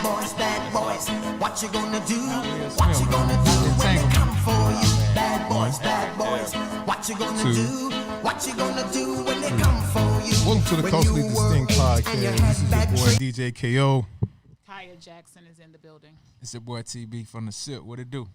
bad boys. What you gonna do? What you gonna do when they come for you? Bad boys, what you gonna do? What you gonna do when they come for you? Welcome to the Culturally Distinct Podcast. This is your boy DJ KO. Kaya Jackson is in the building. It's your boy TB from the SIP. What it do?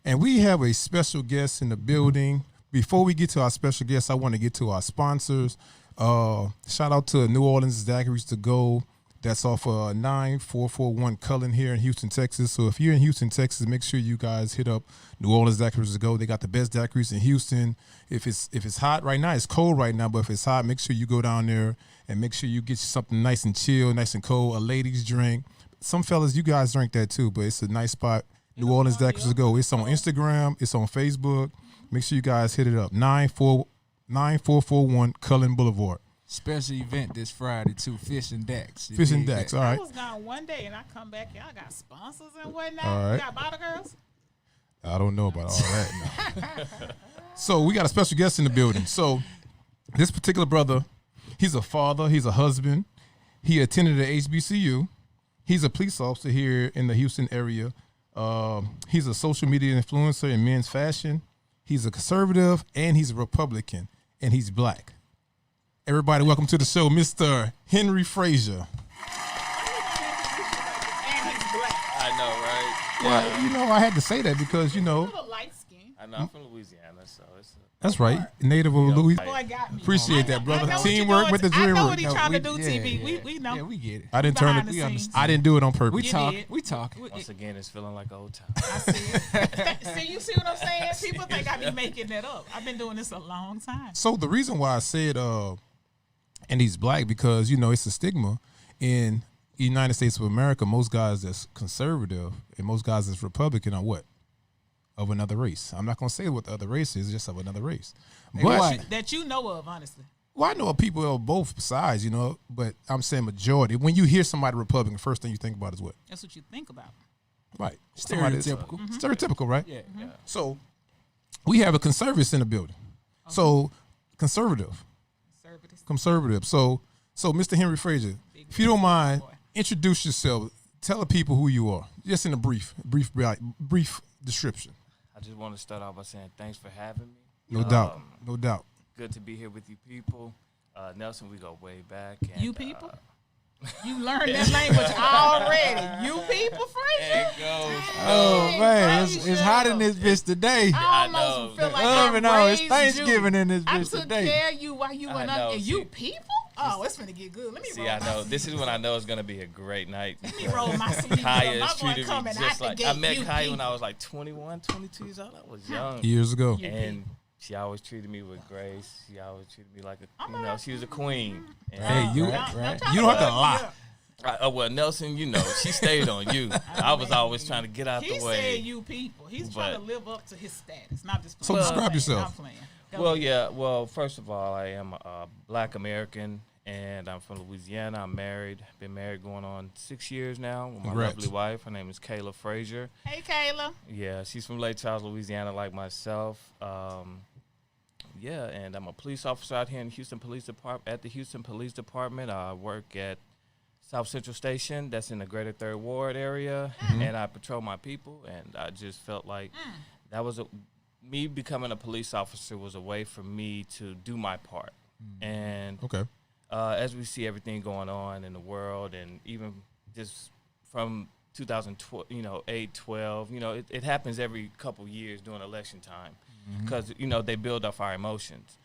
And we have a special guest in the building. Before we get to our special guest, I want to get to our sponsors. Shout out to New Orleans Daiquiris to Go. That's off 9441 Cullen here in Houston, Texas. So if you're in Houston, Texas, make sure you guys hit up New Orleans Daiquiris to Go. They got the best daiquiris in Houston. If it's hot right now, it's cold right now, but if it's hot, make sure you go down there and make sure you get you something nice and chill, nice and cold, a ladies drink. Some fellas, you guys drink that too, but it's a nice spot. New Orleans Daiquiris to Go. It's on Instagram. It's on Facebook. Make sure you guys hit it up. 9441 Cullen Boulevard. Special event this Friday too. Fish and Dax. Fish and Dax. All right. I was gone one day and I come back. Y'all got sponsors and whatnot. All right. You got bottle girls. I don't know about all that. No. So we got a special guest in the building. So this particular brother, he's a father. He's a husband. He attended the HBCU. He's a police officer here in the Houston area. He's a social media influencer in men's fashion. He's a conservative and he's a Republican and he's black. Everybody, welcome to the show, Mr. Henry Frazier. And he's black. I know, right? Well, you know, I had to say that because, you A know, little light skin. I know, I'm from Louisiana, so it's... that's right. Native of Louisiana. Boy got me. Appreciate that, brother. I know what Teamwork you're with the doing. I dream know work. what he's No, trying to we- do, TV. We know. Yeah, we get it. I didn't turn Behind it. the scenes. I didn't do it on purpose. We You talk. did. We talk. Once again, it's feeling like old time. I see it. See, you see what I'm saying? People think I be making that up. I've been doing this a long time. So the reason why I said, and he's black, because, you know, it's a stigma in the United States of America. Most guys that's conservative and most guys that's Republican are what? Of another race. I'm not going to say what the other race is, just of another race. But That you know of, honestly. well, I know of people of both sides, you know, but I'm saying majority. When you hear somebody Republican, first thing you think about is what? That's what you think about. Right. Somebody that's- Stereotypical. Stereotypical, right? Yeah. Yeah. So we have a conservative in the building. So conservative. Conservative. So Mr. Henry Frazier, if you don't mind, introduce yourself. Tell the people who you are, just in a brief description. I just want to start off by saying thanks for having me. No doubt. Good to be here with you people. Nelson, we go way back. And, You people? You learned that language already. You people, Frazier? There it goes. Oh man, it's Frazier. hot in this bitch today. I know. almost feel like Loving I all it's raised Thanksgiving you. in this I bitch took today. care of you while you I went know, up. And see. you people? Oh, it's finna get good. Let me See, roll I my know. sleeves. This is when I know it's going to be a great night. Let me roll my sleeves. Kaya I'm has not gonna treated come me and just like... I outstigate met you Kaya when people. I was like 21, 22 years old. I was young. Years ago. And she always treated me with grace. She always treated me like a, she was a queen. And, Hey, you Don't you don't have to lie. well, Nelson, you know, she stayed on you. I was always trying to get out He the way. said you people. He's trying to But- live up to his status, not just. So describe yourself. I'm playing. Go Well, ahead. yeah. Well, first of all, I am a Black American, and I'm from Louisiana. I'm married. Been married going on 6 years now with my Congrats. lovely wife. Her name is Kayla Frazier. Hey, Kayla. Yeah, she's from Lake Charles, Louisiana, like myself. Yeah, and I'm a police officer out here in Houston Police Department. At the Houston Police Department, I work at South Central Station. That's in the Greater Third Ward area, and I patrol my people. And I just felt like that was me becoming a police officer was a way for me to do my part. And Okay. as we see everything going on in the world, and even just from 2012, 8, 12, it happens every couple years during election time, because they build up our emotions.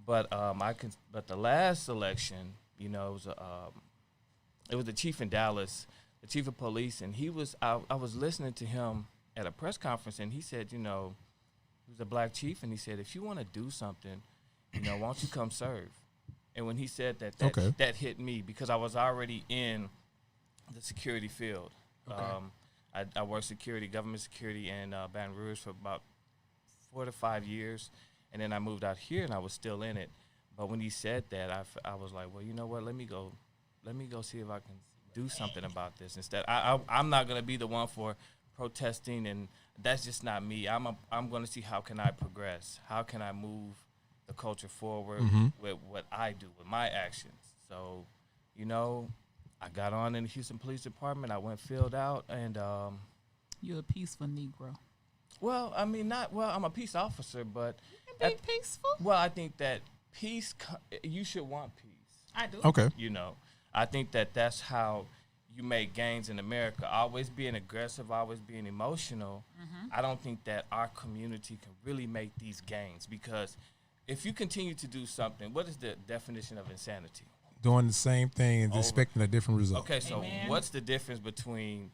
But but the last election, it was the chief in Dallas, the chief of police, and I was listening to him at a press conference, and he said, he was a black chief, and he said, if you want to do something, why don't you come serve? And when he said that, Okay. that hit me, because I was already in the security field. Okay. I worked government security in Baton Rouge for about 4 to 5 years, and then I moved out here, and I was still in it. But when he said that, I was like, well, you know what? Let me go see if I can do something about this. Instead, I'm not going to be the one for protesting, and that's just not me. I'm going to see how can I progress, how can I move the culture forward with what I do, with my actions. So, I got on in the Houston Police Department. I went filled out, and You're a peaceful Negro. well, I mean, not well. I'm a peace officer, but You can be peaceful. well, I think that peace. You should want peace. I do. Okay. You know, I think that that's how you make gains in America. Always being aggressive, always being emotional. I don't think that our community can really make these gains, because if you continue to do something, what is the definition of insanity? Doing the same thing and Over. expecting a different result. Okay, so Amen. what's the difference between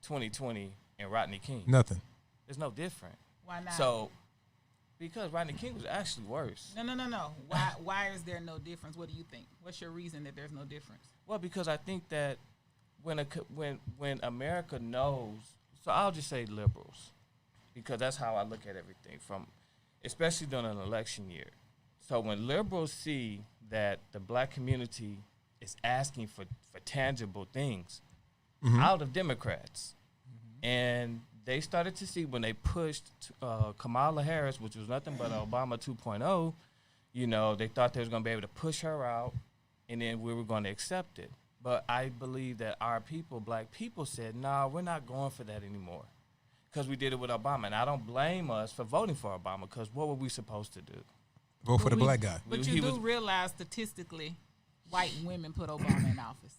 2020 and Rodney King? Nothing. There's no different. Why not? So, because Rodney King was actually worse. No. Why is there no difference? What do you think? What's your reason that there's no difference? Well, because I think that when America knows, so I'll just say liberals, because that's how I look at everything, from especially during an election year. So when liberals see that the black community is asking for tangible things out of Democrats, and they started to see when they pushed Kamala Harris, which was nothing but Obama 2.0, you know, they thought they was going to be able to push her out, and then we were going to accept it. But I believe that our people, black people, said, nah, we're not going for that anymore, because we did it with Obama. And I don't blame us for voting for Obama, because what were we supposed to do? Vote for the black guy. But He you do was- realize statistically, white women put Obama in office.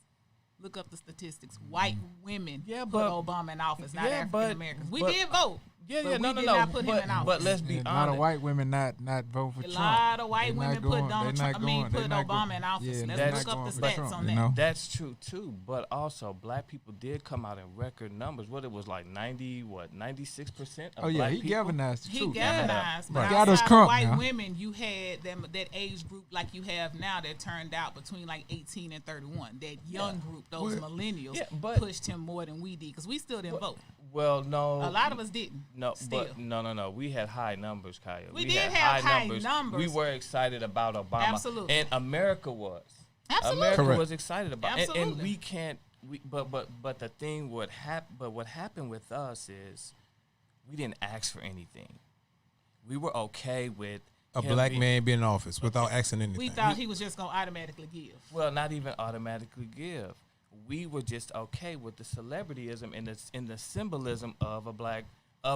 Look up the statistics. White women Yeah, put but- Obama in office, not yeah, but- African Americans. We but- did vote. Yeah, but yeah, we no, did no, not put him in office. But let's be And a lot of honest. white women not vote for A Trump. lot of white They women not put going- Donald they Trump. not I mean, going- they put not Obama going- in office. yeah, Let's they're look not up the going for stats Trump, on you that. know? That's true too, but also black people did come out in record numbers. What it was like 96% of Oh yeah, black he people. galvanized the He truth. galvanized. But Right. Got us outside of crunk white now. women, you had them that age group like you have now that turned out between like 18 and 31. That young group, those millennials, Yeah, but- pushed him more than we did because we still didn't vote. Well, no, A lot of us didn't. no, still. but no. We had high numbers, Kaya. We did have high numbers. We were excited about Obama. Absolutely. And America was. Absolutely. America Correct. was excited about it. And Absolutely. we can't. But the thing what happened with us is we didn't ask for anything. We were okay with A him black being- man being in office without asking anything. We thought he was just going to automatically give. Well, not even automatically give. We were just okay with the celebrityism and the symbolism of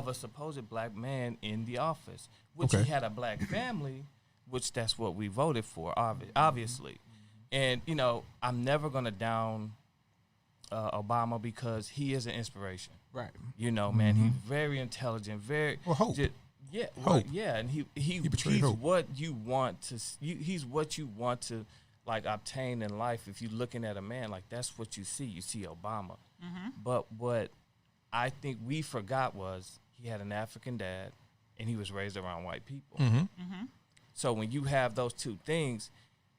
a supposed black man in the office, which Okay. he had a black family, which that's what we voted for, obviously. And you know, I'm never gonna down Obama because he is an inspiration. Right. You know, man, he's very intelligent, very Well, hope. yeah, Hope. yeah, and he betrayed he's hope. what you want to he's what you want to like obtain in life. If you're looking at a man, like that's what you see. You see Obama. But what I think we forgot was he had an African dad and he was raised around white people. So when you have those two things,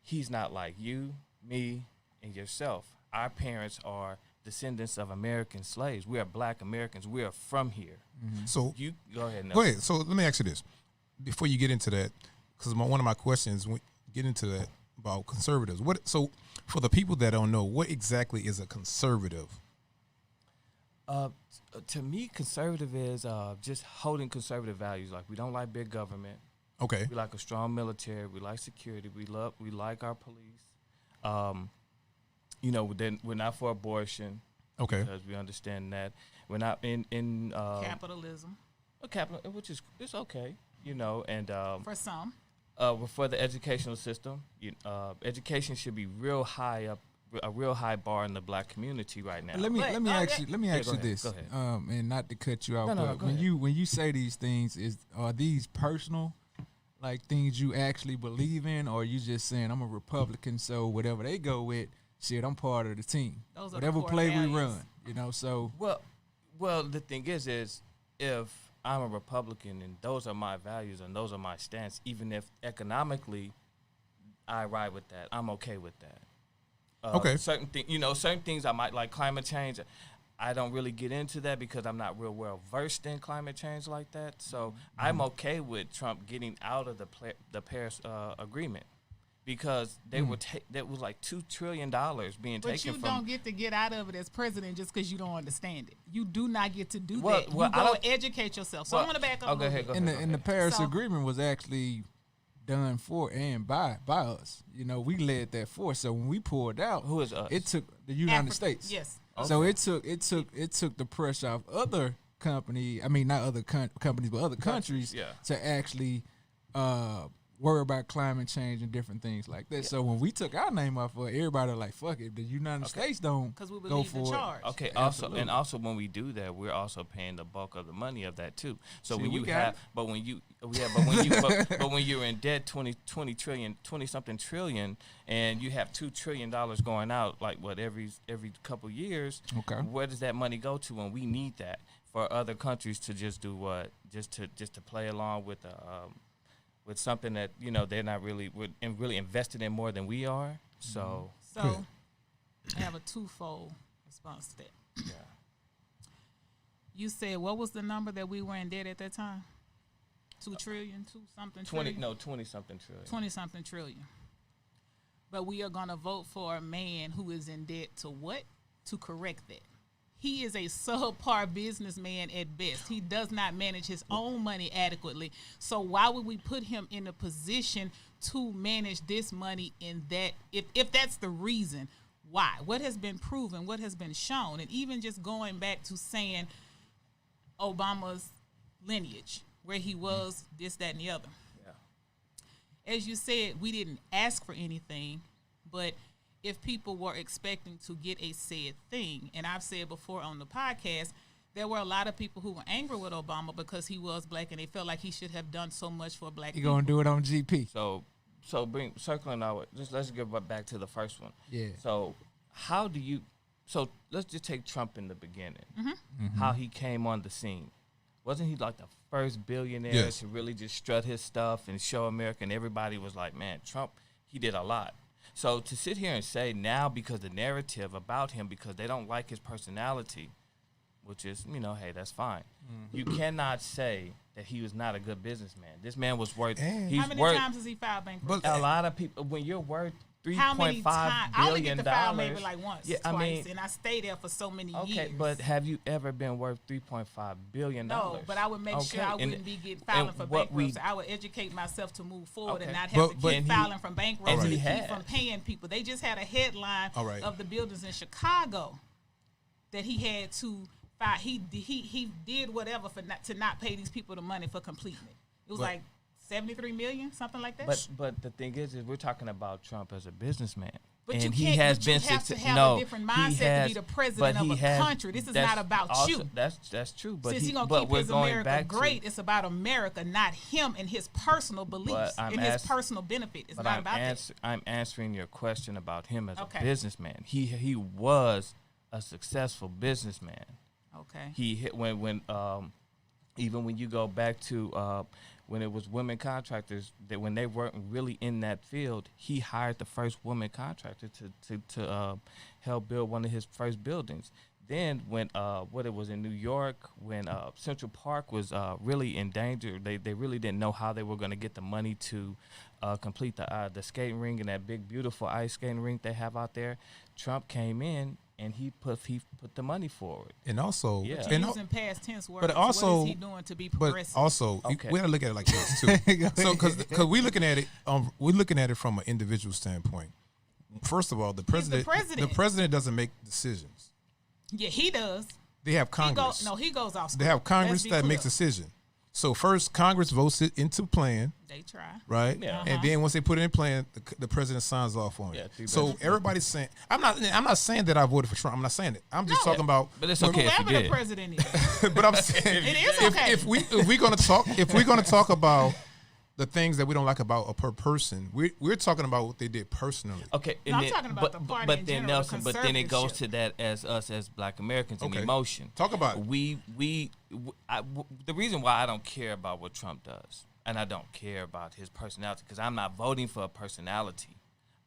he's not like you, me, and yourself. Our parents are descendants of American slaves. We are black Americans. We are from here. So You go ahead. go ahead. So let me ask you this before you get into that, because one of my questions when get into that about conservatives. So for the people that don't know, what exactly is a conservative? To me, conservative is just holding conservative values. Like we don't like big government. Okay. We like a strong military. We like security. We like our police. You know, then we're not for abortion. Okay. Because we understand that we're not in Capitalism capital, which is it's okay. You know, and for some. we're for the educational system. Education should be real high up, a real high bar in the black community right now. Let me But, ask you go ask you ahead, this, go ahead. and not to cut you off, No, but go when ahead. you say these things, are these personal, like things you actually believe in, or are you just saying I'm a Republican, so whatever they go with, shit, I'm part of the team. Those are the Whatever core play we values. run, you know. So Well, the thing is if I'm a Republican and those are my values and those are my stance, even if economically I ride with that, I'm okay with that. Okay. Certain things I might like climate change. I don't really get into that because I'm not real well versed in climate change like that. So I'm okay with Trump getting out of the Paris agreement because that was like $2 trillion being But taken you from. don't get to get out of it as president just because you don't understand it. You do not get to do Well, that. well, you I go don't- educate yourself. So Well, I'm going to back up oh, a go little ahead, bit. go in ahead. the Paris So- Agreement was actually done for and by us. You know, we led that force. So when we pulled out, Who is us? it took the United Afri- States. Yes. So it took the pressure off other not other companies, but other countries yeah. to actually worry about climate change and different things like that. So when we took our name off of it, everybody like, fuck it, the United States don't 'Cause we go believe in for charge. it. Okay. Absolutely. Also when we do that, we're also paying the bulk of the money of that too. So See, when we you got have, it. but when you, yeah, but when you, but when you're in debt 20 something trillion, and you have $2 trillion going out like what every couple years, Okay. where does that money go to when we need that for other countries to just do what, just to play along with something that they're not really really invested in more than we are. So So I have a twofold response to that. yeah. You said what was the number that we were in debt at that time? 2 trillion, 20 something trillion. 20-something trillion. But we are going to vote for a man who is in debt to what? To correct that. He is a subpar businessman at best. He does not manage his own money adequately. So why would we put him in a position to manage this money in that, if that's the reason? Why? What has been proven? What has been shown? And even just going back to saying Obama's lineage, where he was, this, that, and the other. Yeah. As you said, we didn't ask for anything, but if people were expecting to get a said thing, and I've said before on the podcast, there were a lot of people who were angry with Obama because he was black and they felt like he should have done so much for black You people. gonna do it on GP? So circling out, let's get back to the first one. Yeah. So how do you? So let's just take Trump in the beginning. Mm-hmm. How he came on the scene. Wasn't he like the first billionaire Yes. to really just strut his stuff and show America? And everybody was like, man, Trump, he did a lot. So to sit here and say now, because the narrative about him, because they don't like his personality, which is, hey, that's fine. You cannot say that he was not a good businessman. This man was worth. And- He's How many worth times has he filed bankruptcy? a lot of people. When you're worth How many $3.5 times? I only get billion to file maybe like once, Yeah, twice, and I stay there for so many okay, years. but have you ever been worth $3.5 billion? No, but I would make sure I and- wouldn't be filing and for what we- bankruptcy. I would educate myself to move forward and Okay. not have to But- keep and he- filing from bankruptcy and he to keep had. from paying people. They just had a headline All right. of the buildings in Chicago that he had to file. He did whatever to not pay these people the money for completing it. It was But- like 73 million, something like that. But the thing is we're talking about Trump as a businessman. But and you he can't. has But been you have to success- have no, a different he mindset has- to be the but president of he a has- country. This is that's not about also- you. That's true. But Since he's gonna but keep we're his going America back great, to, it's about America, not him and his personal beliefs I'm and his ask- personal benefit. It's but not about that. I'm answering your question about him as Okay. a businessman. He was a successful businessman. Okay. He hit when even when you go back to when it was women contractors, that when they weren't really in that field, he hired the first woman contractor to help build one of his first buildings. Then when what it was in New York, when Central Park was really in danger, they really didn't know how they were going to get the money to complete the skating ring and that big beautiful ice skating rink they have out there. Trump came in and he put the money forward. And also, Yeah. You're and, using past tense words. but also, what is he doing to be but progressive? also, Okay. we gotta look at it like this too. So, because we're looking at it from an individual standpoint. First of all, the president doesn't make decisions. Yeah, he does. They have Congress. He goes off. They have script. Congress Let's be that clear. makes decisions. So first, Congress votes it into plan, They try. right? Yeah. And then once they put it in plan, the president signs off on it. Yeah, So everybody's saying, I'm not saying that I voted for Trump. I'm not saying it. I'm just No. talking about. But it's okay if you Whoever the did. president is. But I'm saying It is okay. if we're gonna talk about the things that we don't like about a per person, we're talking about what they did personally. Okay, No, I'm talking about the party but in then general, Nelson, but then it goes conservatorship. to that as us as Black Americans in Okay. emotion. Talk about it. The reason why I don't care about what Trump does, and I don't care about his personality, because I'm not voting for a personality.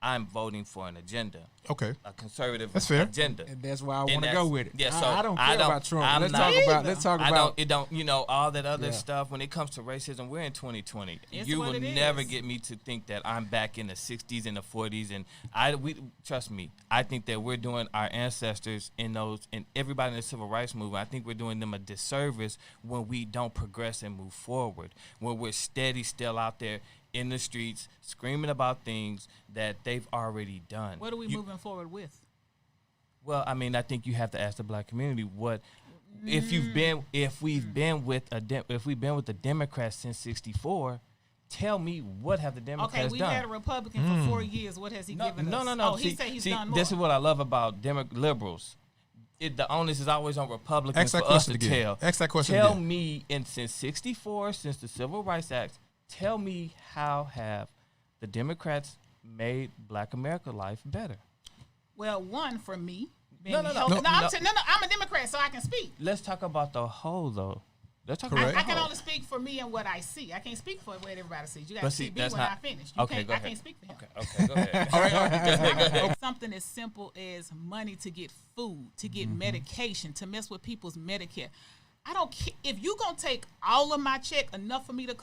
I'm voting for an agenda, Okay. a conservative That's fair. agenda. And that's why I And want to that's- go with it. yeah, so I don't care I don't- about Trump. I'm Let's not- talk about. Me Let's talk I about. don't, all that other Yeah. stuff. When it comes to racism, we're in 2020. It's You what will it never is. get me to think that I'm back in the 60s and the 40s. And trust me, I think that we're doing our ancestors and everybody in the civil rights movement, I think we're doing them a disservice when we don't progress and move forward. When we're steady still out there in the streets screaming about things that they've already done. What are we moving forward with? Well, I mean, I think you have to ask the black community what if we've been with the Democrats since '64. Tell me what have the Democrats done? Okay, we've had a Republican for 4 years. What has he given us? No. Oh, he said he's done more. This is what I love about liberals. The onus is always on Republicans for us to tell. Ask that question Tell again. me, since '64, since the Civil Rights Act, tell me how have the Democrats made Black America life better? Well, one for me. No. I'm a Democrat, so I can speak. Let's talk about the whole though. Let's talk Correct. about I the can whole. only speak for me and what I see. I can't speak for what everybody sees. You got But to see, see me that's when not- I finish. Okay, go I ahead. can't speak for him. Okay, go ahead. All right, go ahead. Something as simple as money to get food, to get medication, to mess with people's Medicare. I don't care if you gonna take all of my check, enough for me to.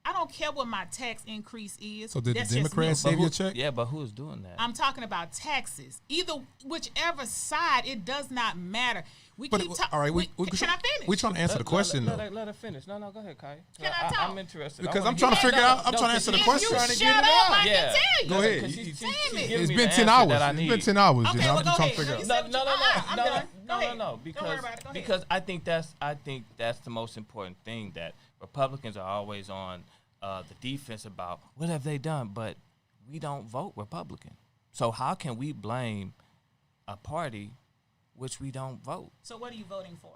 I don't care what my tax increase is. So did That's the just Democrats me. save your check? Yeah, but who is doing that? I'm talking about taxes. Either whichever side, it does not matter. We But keep all right, can I finish? we're trying to answer the question though. Let her finish. No, go ahead, Kai. Can I talk? I'm interested. Because I I'm wanna trying to hear- figure out. I'm trying to answer the If question. you Trying to shut get it up, out. I Yeah. can tell you. Go ahead. Because Damn she's it. giving It's me been the 10 answer hours. that I It's need. been 10 hours. Okay, You know, well, I'm just go trying to ahead. figure No, out. you No, I'm done. Go ahead. no. Don't worry Because about it. Go ahead. I think that's the most important thing, that Republicans are always on the defense about what have they done, but we don't vote Republican. So how can we blame a party which we don't vote? So what are you voting for?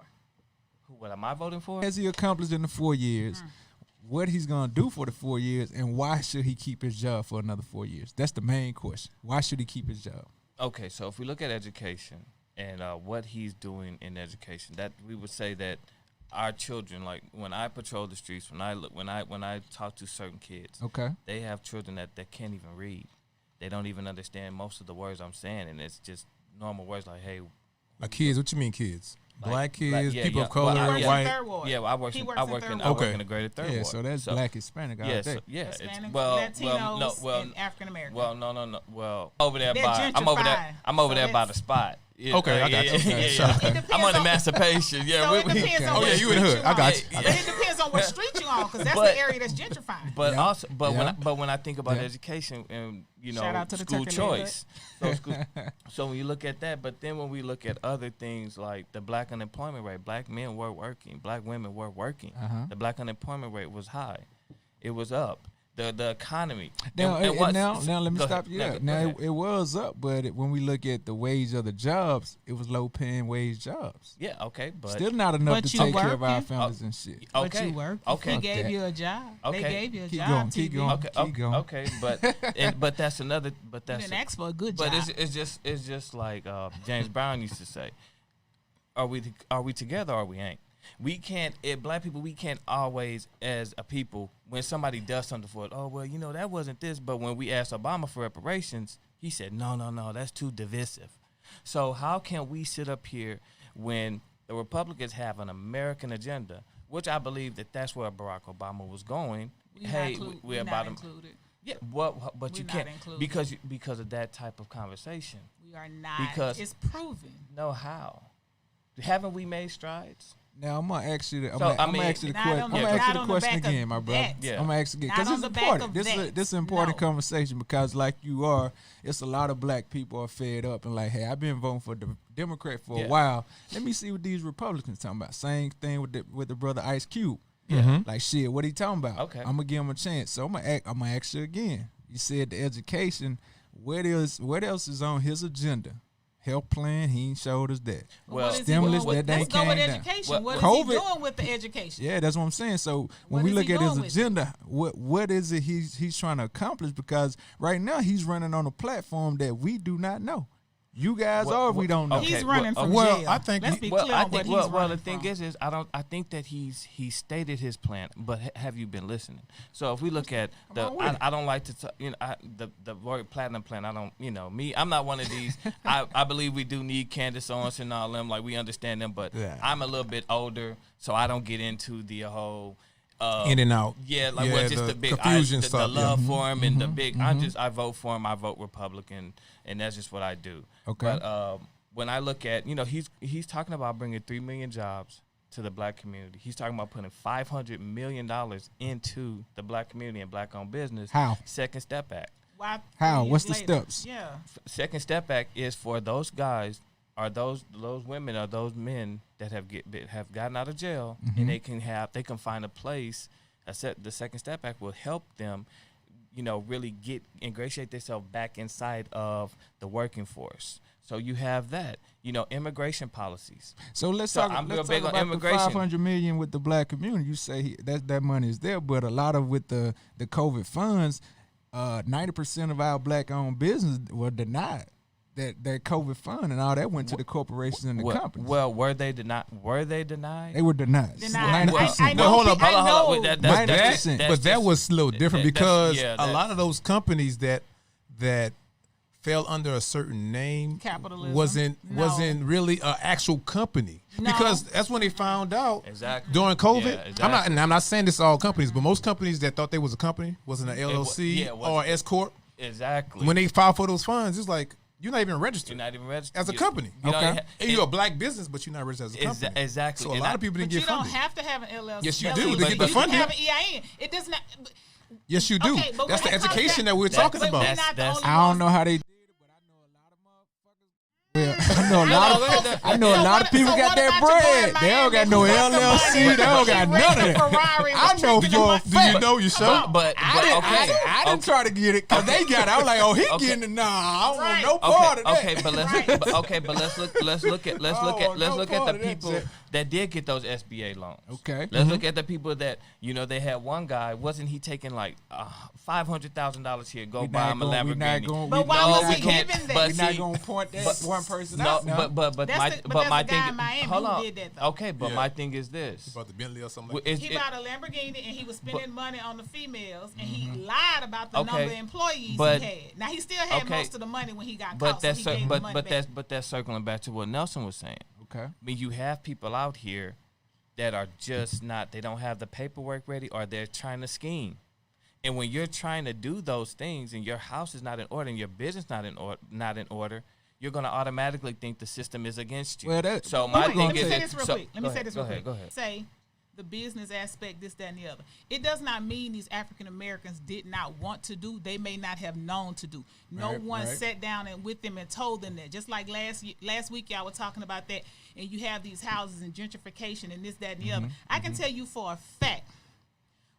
What am I voting for? Has he accomplished in the 4 years? What he's gonna do for the 4 years, and why should he keep his job for another 4 years? That's the main question. Why should he keep his job? Okay, so if we look at education and what he's doing in education, that we would say that our children, like when I patrol the streets, when I talk to certain kids, Okay. they have children that can't even read. They don't even understand most of the words I'm saying, and it's just normal words like, hey. Like kids, what you mean kids? Black kids, yeah, people yeah. of color, Well, He works in white. third ward. Yeah, well, I work He in works I in work third in ward. I work Okay. in the greater third Yeah, ward. so that's black, Hispanic all Yeah, day. it's Hispanic, well, Latinos, and African American. well, over there They're by I'm over there gentrified, by so the spot. Yeah, Okay, I got you. Yeah, Okay, yeah. so- It depends I'm on on- emancipation. Yeah, So it depends on Oh, what yeah, you in the street hood. I got you. Yeah, But it depends on what street you on, because that's But- the area that's gentrifying. But Yeah. also, Yeah. when I think about Yeah. education and Shout out to the school turkey choice, so when you look at that, but then when we look at other things like the black unemployment rate, black men were working, black women were working. Uh-huh. The black unemployment rate was high, it was up. The economy. Now, what's- now let me go stop ahead. you No, there. go Now, ahead. it was up, but when we look at the wage of the jobs, it was low-paying wage jobs. Yeah, okay, but Still not enough But to you take care of our working? families and shit. But okay, you work. okay, He gave that. you a job. Okay. They gave you a Keep job. going, keep TV. going. okay, going. okay, but that's another. But You that's didn't ask for a good But job. it's just like James Brown used to say, are we together or we ain't? We can't, black people, we can't always, as a people, when somebody does something for it, oh, well, that wasn't this. But when we asked Obama for reparations, he said, no, that's too divisive. So how can we sit up here when the Republicans have an American agenda, which I believe that's where Barack Obama was going. We're about not him. included. Yeah, but We're you not can't included. because of that type of conversation. We are not. Because- It's proven. No, how? Haven't we made strides? Now I'm gonna ask you. I'm So, gonna I mean- ask you the Not question. on I'm the- gonna ask you not the on the question back of again, my brother. that. Yeah. I'm gonna ask again Not because on it's the back important. of This is that. this is an important No. conversation because, like you are, it's a lot of black people are fed up and like, hey, I've been voting for the Democrat for Yeah. a while. Let me see what these Republicans talking about. Same thing with the brother Ice Cube. Mhm. Like shit, what he talking about? Okay. I'm gonna give him a chance. So I'm gonna ask you again. You said the education. What else is on his agenda? Health plan. He ain't showed us that. Well, what is he stimulus doing with, that let's they go with came down. education. Well, What is COVID- he doing with the education? Yeah, that's what I'm saying. So when What we is look he at his doing with it? agenda, what is it he's trying to accomplish? Because right now he's running on a platform that we do not know. You guys are, we don't know. okay. He's running from well, jail. I think Let's he- be Well, clear I on what think he's well, running the thing from. is I think that he's stated his plan, but have you been listening? So if we look at I don't like to the word platinum plan. I don't me. I'm not one of these. I believe we do need Candace Owens and all them. Like we understand them, but Yeah. I'm a little bit older, so I don't get into the whole. In and out. Yeah, like Yeah, well, just the the big confusion the stuff, yeah. love for him and the big. I vote for him. I vote Republican, and that's just what I do. Okay. But when I look at he's talking about bringing 3 million jobs to the black community. He's talking about putting $500 million into the black community and black-owned business. How? Second Step Act. Why How? 3 What's years the later? steps? Yeah. Second Step Act is for those guys or those women or those men that have gotten out of jail, and they can find a place. The Second Step Act will help them, really ingratiate themselves back inside of the working force. So you have that, immigration policies. So let's So talk. I'm Let's real big talk on about the immigration. $500 million with the black community. You say that money is there, but a lot of with the COVID funds, 90% of our black-owned business were denied that COVID fund, and all that went to the corporations and the companies. Well, were they denied? They were denied. Denied. 90%. I know. Well, hold up, I know. Wait, But that's that just- was a little different that- that's- because yeah, a that's- lot of those companies that fell under a certain name Capitalism. wasn't really an actual company No. because that's when they found out Exactly. during COVID. Yeah, exactly. I'm not saying this all companies, but most companies that thought they was a company wasn't an LLC it or wasn't. S corp. Exactly. When they filed for those funds, it's like you're not even You're registered not even registered as a company. You know, Okay. And you're a black business, but you're not registered as a company. Exactly. So a And lot of people But didn't you get don't funded. have to have an LLC. Yes, you LLC, do to get the you funding. can have an EIN. It does not. Yes, you do. Okay, but That's when the it comes education down- that we're That's- talking But about. we're not the That's- only I don't ones. know how they did it, but I know a lot of motherfuckers. Well, I know a lot of people So got what that about your boy in bread. They don't got Miami no who got the LLC. money? They don't He got rented none of a that. Ferrari, I was know tricking Do you, the do you know you Come show? on. But I didn't try to get it because they got it. I was like, oh, he Okay. getting it. Nah, I don't Right. want no part of that. Okay, but let's Right. let's look at the that people shit. that did get those SBA loans. Okay. Let's look at the people that they had one guy. Wasn't he taking like $500,000 here? Go buy him a Lamborghini. But why No, was we he can't. giving that? But We're not see, gonna point that but- one person no, out. now. but That's my the- but but that's my the thing. guy in Miami Hold who on. did that, though. Okay, but Yeah. my thing is this. About the Bentley or something like It's- He it- bought a Lamborghini and he was spending money on the females, and he Mm-hmm. lied about the Okay. number of employees But- he had. Now he still had okay. most of the money when he got But caught, so that's he gave the money back. but that's circling back to what Nelson was saying. Okay. I mean, you have people out here that are just not. They don't have the paperwork ready, or they're trying to scheme. And when you're trying to do those things, and your house is not in order, and your business not in order, you're gonna automatically think the system is against you. Well, that- so But my wait, thing Let me is say that- this real so- quick. Let me say this real quick. Go ahead. Say the business aspect, this, that, and the other. It does not mean these African Americans did not want to do. They may not have known to do. No Right, one right. sat down and with them and told them that. Just like last week, y'all were talking about that, and you have these houses and gentrification and this, that, and the other. I can tell you for a fact,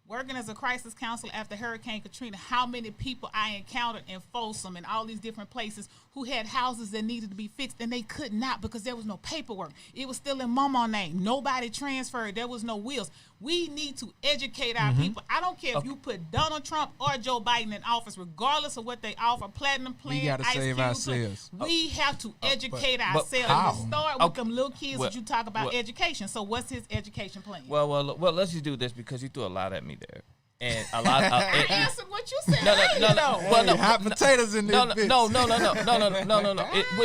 working as a crisis counselor after Hurricane Katrina, how many people I encountered in Folsom and all these different places who had houses that needed to be fixed, and they could not because there was no paperwork. It was still in mama name. Nobody transferred. There was no wills. We need to educate our people. I don't care if you put Donald Trump or Joe Biden in office, regardless of what they offer, platinum plan, gotta Ice save Cube ourselves. plan. We have to educate ourselves. how? And start with them little kids that you talk about education. So what's his education plan? Well, let's just do this because you threw a lot at me there, and a lot. I answered what you said. No. Well, no, hot potatoes in this no.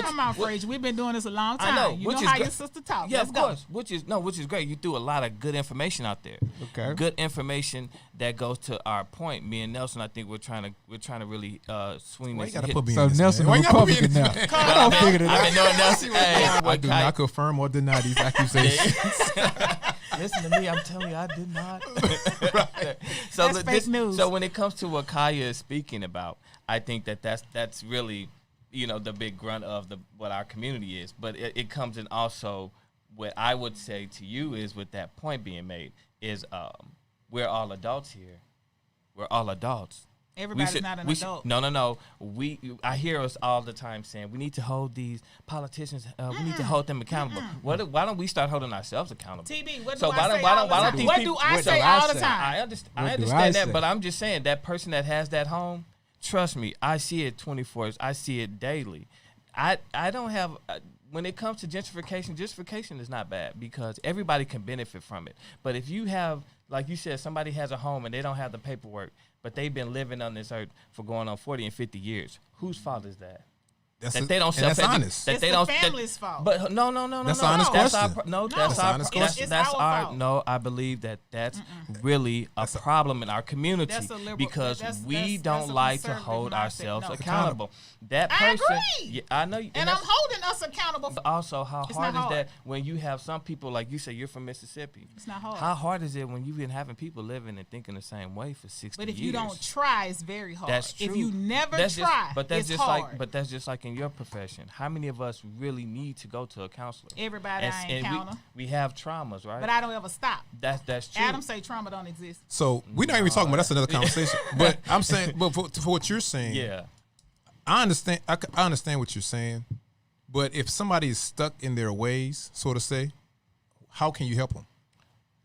Come on, Frazier. We've been doing this a long time. I know, You which know is how great. your sister talks. Yeah, Let's of go. course. Which is great. You threw a lot of good information out there. Okay. Good information that goes to our point. Me and Nelson, I think we're trying to really swing Why this. you gotta hit- put me So in this, Nelson man? Why you gotta put me in Republican now. this, man? I don't figure it I've out. been knowing Nelson. Hey, I do not confirm or deny these accusations. Listen to me. I'm telling you, I did not. So That's look, fake news. So when it comes to what Kaya is speaking about, I think that's really the big grunt of what our community is. But it comes in also what I would say to you is with that point being made is we're all adults here. We're all adults. Everybody's not an adult. No. I hear us all the time saying we need to hold these politicians. We need to hold them accountable. Why don't we start holding ourselves accountable? TB, what do So I why say don't- why all don't- the why don't time? these What people- do I what say do I all the say? time? I What do understand I that, say? but I'm just saying that person that has that home, trust me, I see it 24. I see it daily. I don't have. When it comes to gentrification is not bad because everybody can benefit from it. But if you have, like you said, somebody has a home and they don't have the paperwork, but they've been living on this earth for going on 40 and 50 years, whose fault is that? that they don't that's self-educate. honest. That It's they the don't. family's fault. But no. That's an honest That's our question. no. No. That's That's an our. honest That's, question. that's It's our our. fault. No, I believe that's really a problem in our community That's a liberal- because we that's don't a like to conservative hold mindset. ourselves No. accountable. That I person. agree. Yeah, I know. and I'm that's- holding us accountable. But also, how It's hard is not that hard. when you have some people, like you say, you're from Mississippi. It's not hard. How hard is it when you've been having people living and thinking the same way for 60 But if years? you don't try, it's very hard. That's true. If you never That's try, but that's it's just hard. like, but that's just like in your profession. How many of us really need to go to a counselor? Everybody I And encounter. we have traumas, right? But I don't ever stop. That's true. Adam say trauma don't exist. So we're not even talking about that's another conversation. But I'm saying, but for what you're saying, Yeah. I understand. I understand what you're saying, but if somebody is stuck in their ways, so to say, how can you help them?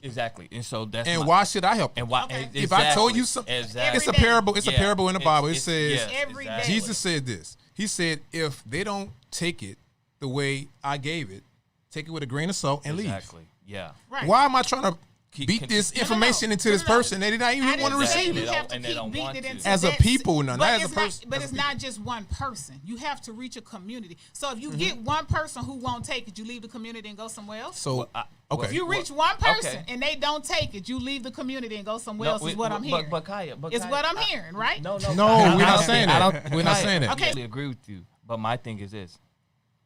Exactly. And so that's And why should I help them? and why Okay. If I told you something, exactly. it's a Every day. parable. It's a Yeah. parable in the Bible. It It's- says yes, Every day. exactly. Jesus said this. He said, if they don't take it the way I gave it, take it with a grain of salt and Exactly. Yeah. Right. leave. Why am I trying to beat Can- this No, information into this person that they not I even didn't want to say receive you it? have to And they keep don't beating want it to. into As a that- people, no, but not as a it's person. But As a it's not just one person. You have to reach a community. So if you Mm-hmm. get one person who won't take it, you leave the community and go somewhere else. So okay, If you reach one person okay. and they don't take it, you leave the community and go somewhere else. Is what I'm hearing. But Kaya, It's what I'm hearing, right? No, No, Kaya, we're I not don't saying think- that. We're not Kaya, saying that. I Okay. totally agree with you. But my thing is this: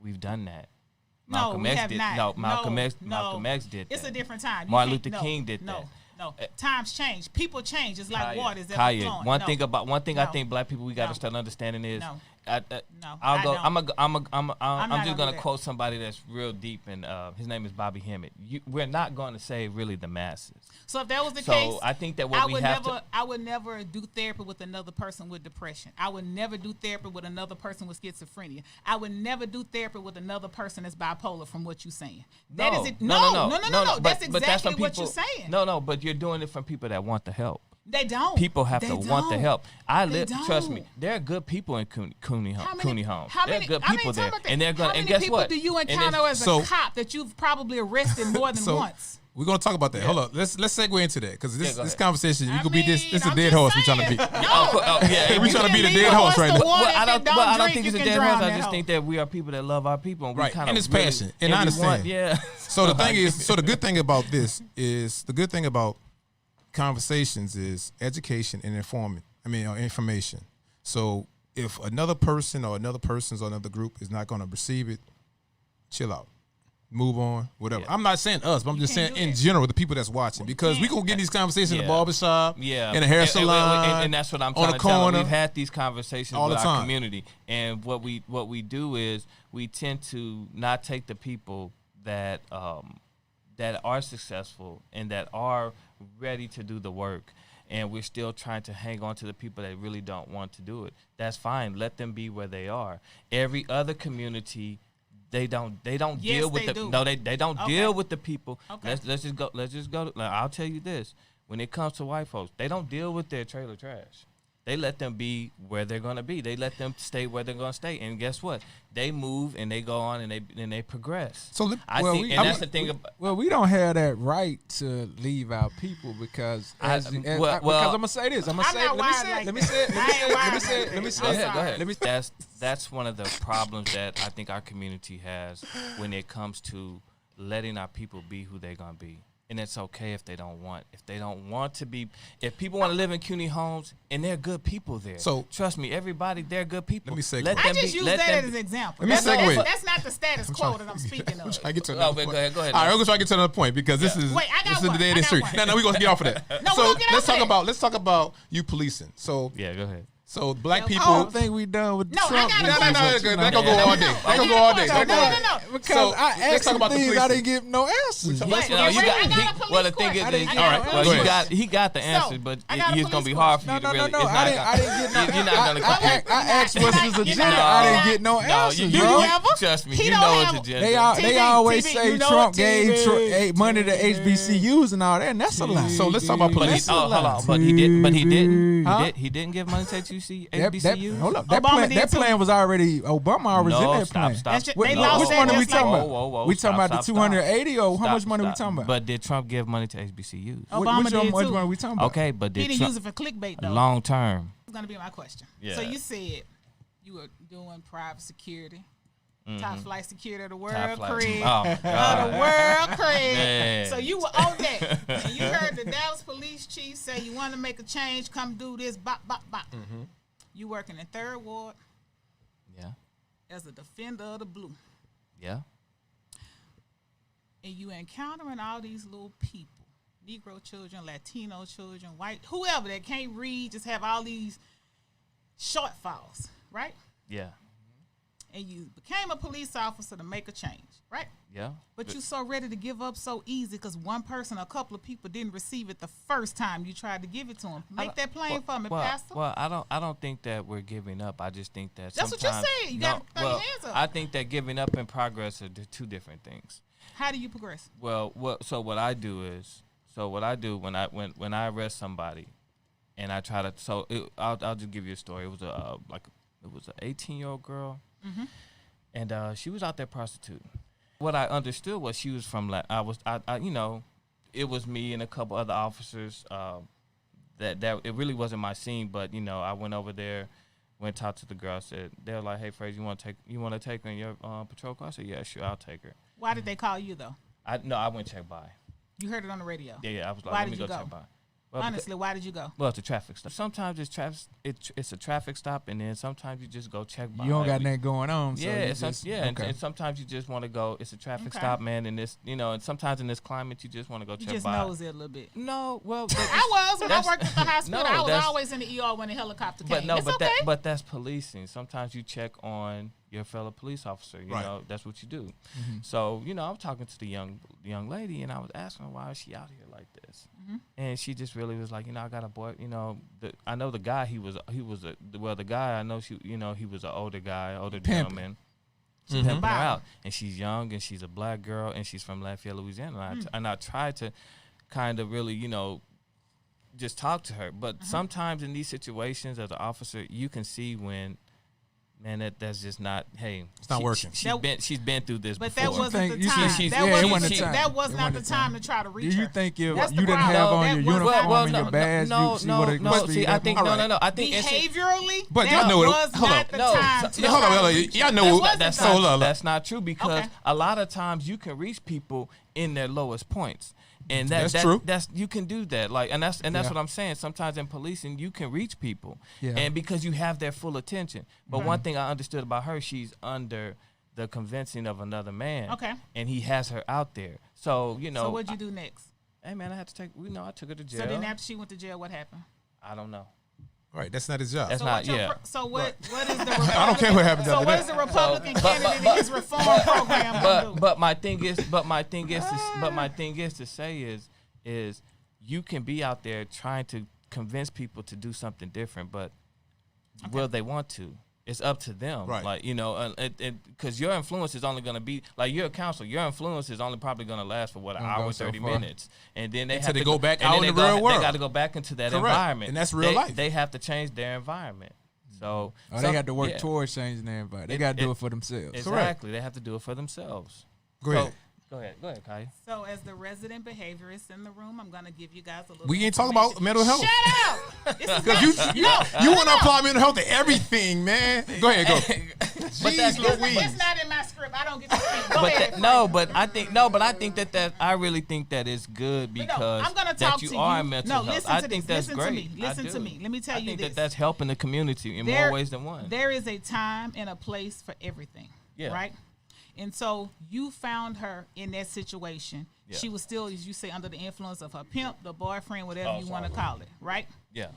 we've done that. No, Malcolm we X have did. not. No, Malcolm X. No. Malcolm X did that. It's a different time. You Martin can't- Luther no, King did no, that. No, times change. People change. It's like Kaya, water. It's ever Kaya, flowing. one No. thing I No. think black people we got to No. start understanding is No. I, No, I'll I go. don't. I'm not just gonna gonna do that. quote somebody that's real deep, and his name is Bobby Hemmett. We're not going to say really the masses. So if that was the So case, I think that what we have to. I would never do therapy with another person with depression. I would never do therapy with another person with schizophrenia. I would never do therapy with another person that's bipolar. From what you're saying, that is it. No. That's exactly what you're saying. No, but you're doing it from people that want the help. They don't. People have They to want the don't. help. They Trust me, don't. there are good people in Cooney How homes. many, There how are many, good I mean, people talk there, about that. and they're going. How And many guess people what? do you And encounter then- as So- a cop that you've probably arrested more than So once? we're gonna talk about that. Hold up, let's segue into that because Yeah, this go this ahead. conversation you I could be this. mean, This is a I'm dead just horse we trying to saying. beat. yeah, We trying to beat a dead horse right now. I don't think it's a dead horse. I just think that we are people that love our people, and we Right, kind and of it's passion, and I we understand. want- yeah. So the thing is, so the good thing about this is the good thing about conversations is education and information. So if another person or another person's or another group is not going to receive it, chill out, move on, whatever. Yeah. I'm not saying us, but I'm just saying can't do in that. general the people that's watching because we gonna get these conversations in the Yeah. barbershop, Yeah, in the hair And- salon, and that's what I'm on trying the to tell them. corner. We've had these conversations All with the our time. community, and what we do is we tend to not take the people that that are successful and that are ready to do the work, and we're still trying to hang on to the people that really don't want to do it. That's fine. Let them be where they are. Every other community. They don't Yes, deal with they the do. no they don't Okay. deal with the people. Okay. Let's just go. I'll tell you this: when it comes to white folks, they don't deal with their trailer trash. They let them be where they're gonna be. They let them stay where they're gonna stay. And guess what? They move and they go on and they progress. So I well, think, we- and I'm- that's the thing. Well, we don't have that right to leave our people because because I'm gonna say this. I'm gonna I'm say. not Let me wired say. like Let me that. say. I ain't wired like Let me that. say. Go I'm ahead. Go sorry. ahead. Let me. That's one of the problems that I think our community has when it comes to letting our people be who they're gonna be. And it's okay if they don't want to be. If people want to live in CUNY homes and they're good people there, So- trust me, everybody, they're good people. Let me segue. Let I them just be, use let that them as be- an example. Let me segue. That's not the status quo that I'm speaking I'm of. trying to get to Oh, another but point. go ahead. All right, we're gonna try to get to another point because this is Wait, I got this is one. the dead I end got street. one. No, we're gonna get off of that. No, so we're gonna get let's off talk that. about you policing. So Yeah, go ahead. black I I people. don't think we done with No, I Trump. got a No, question. that's good. That No, gonna go all day. no, That gonna go all day. no, That no, gonna- no, no. Because So, I let's asked talk him about the things I policing. didn't get no answers. talk- No, Let's- you I got got. a Well, police the thing is, question. this- I all got right. a Well, police he question. got the So, answers, but I got a it's gonna be police hard for question. you to No, really. no. It's not. I didn't get no. You're not gonna compare. I asked what's his You're agenda. not- I you're didn't get no No, answers, you bro. ever? Trust me. He You don't know have- his agenda. They TV, always TV, say you know Trump what, gave TV. money to HBCUs and all that, and that's a lie. So let's talk about But he, policing. hold on. But he didn't. Huh? He didn't give money to HBCU. Hold up. That Obama plan, did that too. plan was already Obama already No, in that plan. stop. That's just- Which they No. lost which that one are we just talking like- about? We talking about the 280 or how much money we talking about? But did Trump give money to HBCUs? Obama Which did one too. are we talking about? Okay, but He did didn't Trump use it for clickbait though. long term? That's gonna be my question. Yeah. So you said You were doing private security. Top flight security of the world, Top flight. Craig. Oh, my Of God. the world, Craig. Man. So you were on that. And you heard the Dallas police chief say, you want to make a change, come do this, bop, bop, bop. You working in 3rd Ward Yeah. as a defender of the blue. Yeah. And you encountering all these little people, Negro children, Latino children, white, whoever that can't read, just have all these shortfalls, right? Yeah. And you became a police officer to make a change, right? Yeah. But you so ready to give up so easy because one person, a couple of people didn't receive it the first time you tried to give it to them. Make that plain for me, Pastor. Well, I don't think that we're giving up. I just think that That's what you sometimes- said. You gotta throw your hands up. I think that giving up and progress are two different things. How do you progress? Well, what I do when I arrest somebody, and I try to I'll just give you a story. It was an 18-year-old girl, and she was out there prostituting. What I understood was she was from it was me and a couple other officers. That it really wasn't my scene, but I went over there, went talked to the girl. Said they're like, "Hey, Frazier, you want to take her in your patrol car?" I said, "Yeah, sure, I'll take her." Why did they call you though? I went check by. You heard it on the radio. Yeah, I was like, Why let did me you go go? check by. Well, Honestly, why did you go? Well, it's a traffic stop. Sometimes it's a traffic stop, and then sometimes you just go check by. You don't got nothing going on. So Yeah, you it's just, and okay. sometimes you just want to go. It's a traffic Okay. stop, man, and this, and sometimes in this climate, you just want to go You check just by. knows it a little bit. No, well, I was when I that's- worked at the hospital. no, I was that's- always in the ER when the helicopter came. but no, it's but okay. but that's policing. Sometimes you check on your fellow police officer. You Right. know, that's what you do. So I was talking to the young lady, and I was asking her why is she out here like this, and she just really was like, I got a boy. I know the guy. The guy I know. He was an older guy, older gentleman. She's pimping her out, and she's young, and she's a black girl, and she's from Lafayette, Louisiana. And I tried to kind of really, just talk to her. But sometimes in these situations, as an officer, you can see when, man, that's just not. Hey, It's not working. She's been through this But before. that wasn't the You time. think- That it wasn't wasn't the the time. That was It not wasn't the the time time. to try to reach Do you her. think if That's you the didn't problem. have on That your was uniform not- and your badge, she would have no. See, I think All right. no. I think behaviorally, But that y'all know it- was hold not up. the No, time. so- to hold try on, to hold on. reach her. Y'all know That what- wasn't that's the so time. hold on. That's not true because Okay. a lot of times you can reach people in their lowest points. And That's true. That's you can do that. And that's Yeah. what I'm saying. Sometimes in policing you can reach people. Yeah. And because you have their full attention. But one thing I understood about her, she's under the convincing of another man. Okay. And he has her out there. So, So what'd you do next? hey man, I had to take I took her to jail. So then after she went to jail, what happened? I don't know. Right, that's not his job. That's So not what your yeah. what is the Republican, I don't care what happens So after what that. is the Republican candidate in his reform program gonna do? But my thing is to say is you can be out there trying to convince people to do something different, but will they want to? It's up to them, Right. like because your influence is only going to be like you're a counselor. Your influence is only probably going to last for an Gonna hour, go so 30 far. minutes, and then they Until have they to go back and out then in they the real world. They got to go back into that Correct. environment, And that's real life. They have to change their environment. So they got to work yeah. towards changing their environment. They got to do it for themselves. Exactly, they have to do it for themselves. Go ahead. Go ahead, Kai. So as the resident behaviorist in the room, I'm gonna give you guys a little. We ain't talking about mental health. Shut up! This is Because not, you no, want to apply mental health to everything, man. Go ahead, go. Jeez Louise. It's not in my script. I don't get to speak. Go But ahead. I think that I really think that it's good But no, because I'm gonna that talk you to are you. in mental No, health. listen I to think this. that's Listen to great. me. Listen I to do. me. Let me tell I you think this. that's helping the community in more ways than one. There is a time and a place for everything. Yeah. Right? And so you found her in that situation. Yeah. She was still, as you say, under the influence of her pimp, the boyfriend, whatever Oh, you want to sorry. call it. Right? Yeah.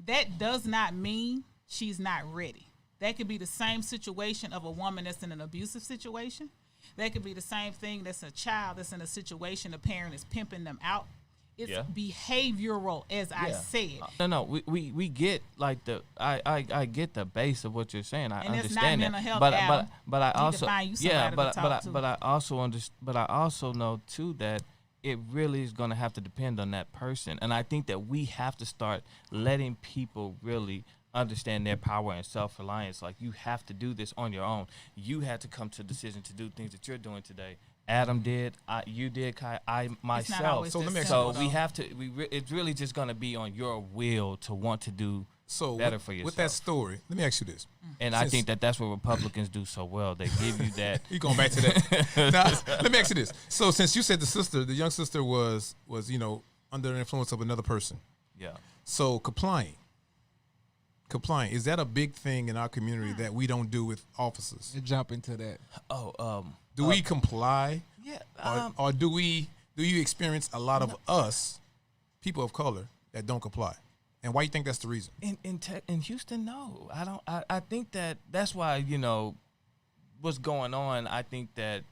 That does not mean she's not ready. That could be the same situation of a woman that's in an abusive situation. That could be the same thing that's a child that's in a situation the parent is pimping them out. It's Yeah. behavioral, as I said. No, we get like I get the base of what you're saying. I And it's not understand mental that. health, but Al. but I You need to also find you somebody to talk to. but I also know too that it really is going to have to depend on that person, and I think that we have to start letting people really understand their power and self-reliance. Like you have to do this on your own. You had to come to a decision to do things that you're doing today. Adam did, you did, Kai, I myself. always So let me ask So you we have to. It's really just going to be on your will to want to do So better for yourself. with that story, let me ask you this. And I think that's what Republicans do so well. They give you that. You going back to that? Now, let me ask you this. So since you said the young sister was under the influence of another person. Yeah. So complying, is that a big thing in our community that we don't do with officers? You jump into that. Do we comply? Yeah. Or do you experience a lot of us, people of color, that don't comply? And why you think that's the reason? In Houston, no, I don't. I think that's why what's going on. I think that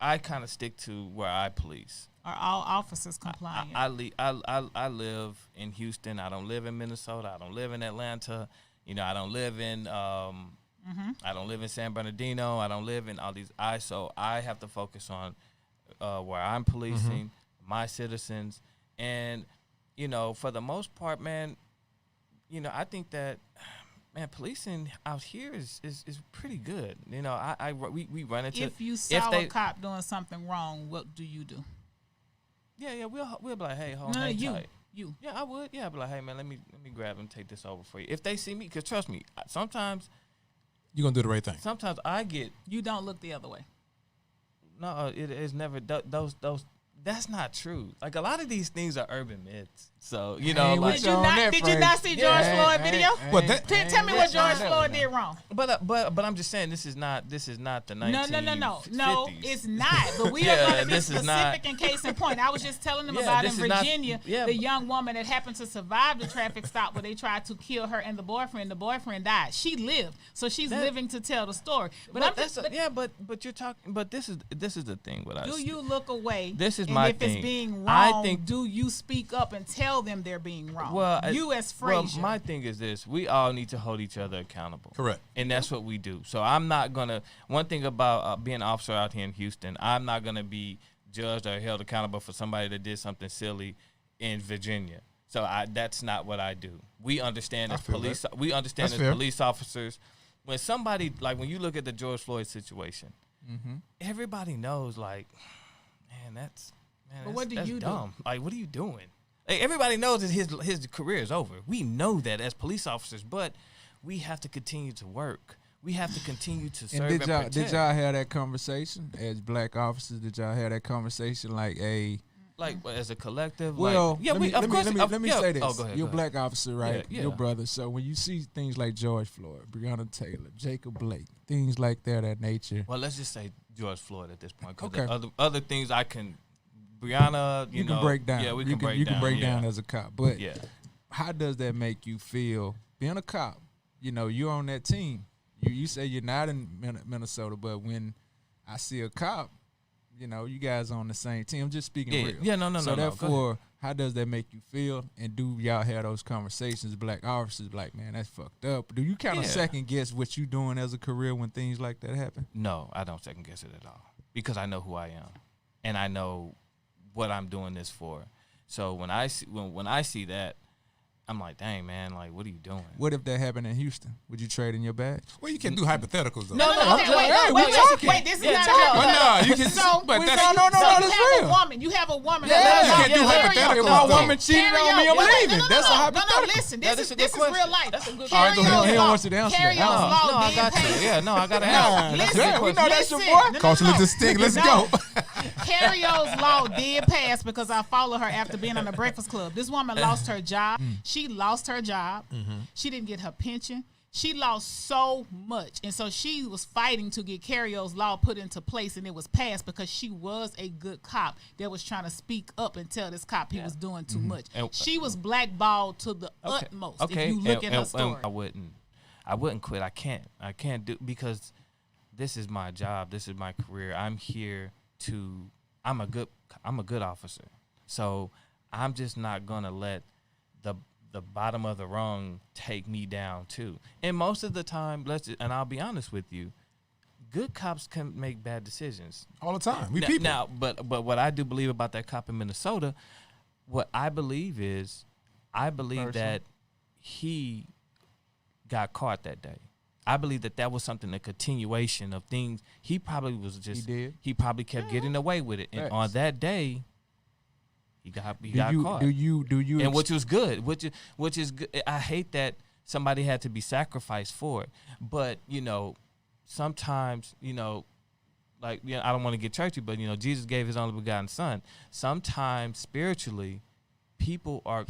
I kind of stick to where I police. Are all officers compliant? I live in Houston. I don't live in Minnesota. I don't live in Atlanta. I don't live in I don't live in San Bernardino. I don't live in all these. So I have to focus on where I'm policing my citizens, and for the most part, man, I think that, man, policing out here is pretty good. We run into. If you saw a cop doing something wrong, what do you do? Yeah, we'll be like, hey, hold on, you. Yeah, I would. Yeah, I'd be like, hey, man, let me grab and take this over for you. If they see me, because trust me, sometimes you're gonna do the right thing. Sometimes I get. You don't look the other way. No, it is never those. That's not true. Like, a lot of these things are urban myths. So, Did you not see George Floyd video? Tell me what George Floyd did wrong. But I'm just saying this is not the 1950s. No, it's not. But we are going to be specific in case in point. I was just telling them about in Virginia, the young woman that happened to survive the traffic stop where they tried to kill her and the boyfriend. The boyfriend died. She lived, so she's living to tell the story. But you're talking. But this is the thing with us. Do you look away? This is and my if thing. It's being wrong, I think. Do you speak up and tell them they're being wrong? Well, you as Frazier. Well, my thing is this: we all need to hold each other accountable. Correct. And that's what we do. So I'm not gonna. One thing about being an officer out here in Houston, I'm not gonna be judged or held accountable for somebody that did something silly in Virginia. So that's not what I do. We understand as police. That. We understand as police officers. When somebody, like, when you look at the George Floyd situation, everybody knows, like, man, that's what do you dumb. do? Like, what are you doing? Like, everybody knows that his career is over. We know that as police officers, but we have to continue to work. We have to continue to serve and protect. Did y'all have that conversation as black officers? Did y'all have that conversation like as a collective? Well, let me say this. Oh, go ahead. You're a black officer, right? Yeah. Your brother. So when you see things like George Floyd, Breonna Taylor, Jacob Blake, things like that nature. Well, let's just say George Floyd at this point. Okay. Other things I can. Brianna, you can break down. Yeah, you can break down as a cop. But how does that make you feel being a cop? You're on that team. You say you're not in Minnesota, but when I see a cop, you guys on the same team. I'm just speaking real. Yeah, no. So therefore, how does that make you feel? And do y'all have those conversations, black officers, like, man, that's fucked up? Do you kind of second guess what you doing as a career when things like that happen? No, I don't second guess it at all because I know who I am, and I know what I'm doing this for. So when I see that, I'm like, dang, man, like, what are you doing? What if that happened in Houston? Would you trade in your badge? Well, you can do hypotheticals though. No. Wait. This is not no, you can. So, but that's you have a woman. You have a woman. You can't do hypotheticals. If my woman cheated on me, I'm leaving. That's a hypothetical. No, listen. This is real life. That's a good All right, go ahead. He don't want you to answer that. Karios Law I got to. Yeah, no, I got to answer. We know that's your boy. Culturally distinct. Let's go. Karios Law did pass because I followed her after being on the Breakfast Club. This woman lost her job. She lost her job. She didn't get her pension. She lost so much. And so she was fighting to get Karios Law put into place, and it was passed because she was a good cop that was trying to speak up and tell this cop he was doing too much. And, she was blackballed to the utmost. Okay. If you look at her story. I wouldn't quit. I can't do, because this is my job. This is my career. I'm here I'm a good officer. So I'm just not gonna let the bottom of the rung take me down too. And most of the time, and I'll be honest with you, good cops can make bad decisions all the time. We people. Now, but what I do believe about that cop in Minnesota, what I believe is, that he got caught that day. I believe that was something, a continuation of things. He probably was just. He probably kept getting away with it, and on that day, he got caught. Do you? And which was good. Which is good. I hate that somebody had to be sacrificed for it. But, sometimes, like, I don't want to get churchy, but, Jesus gave his only begotten son. Sometimes spiritually, people are,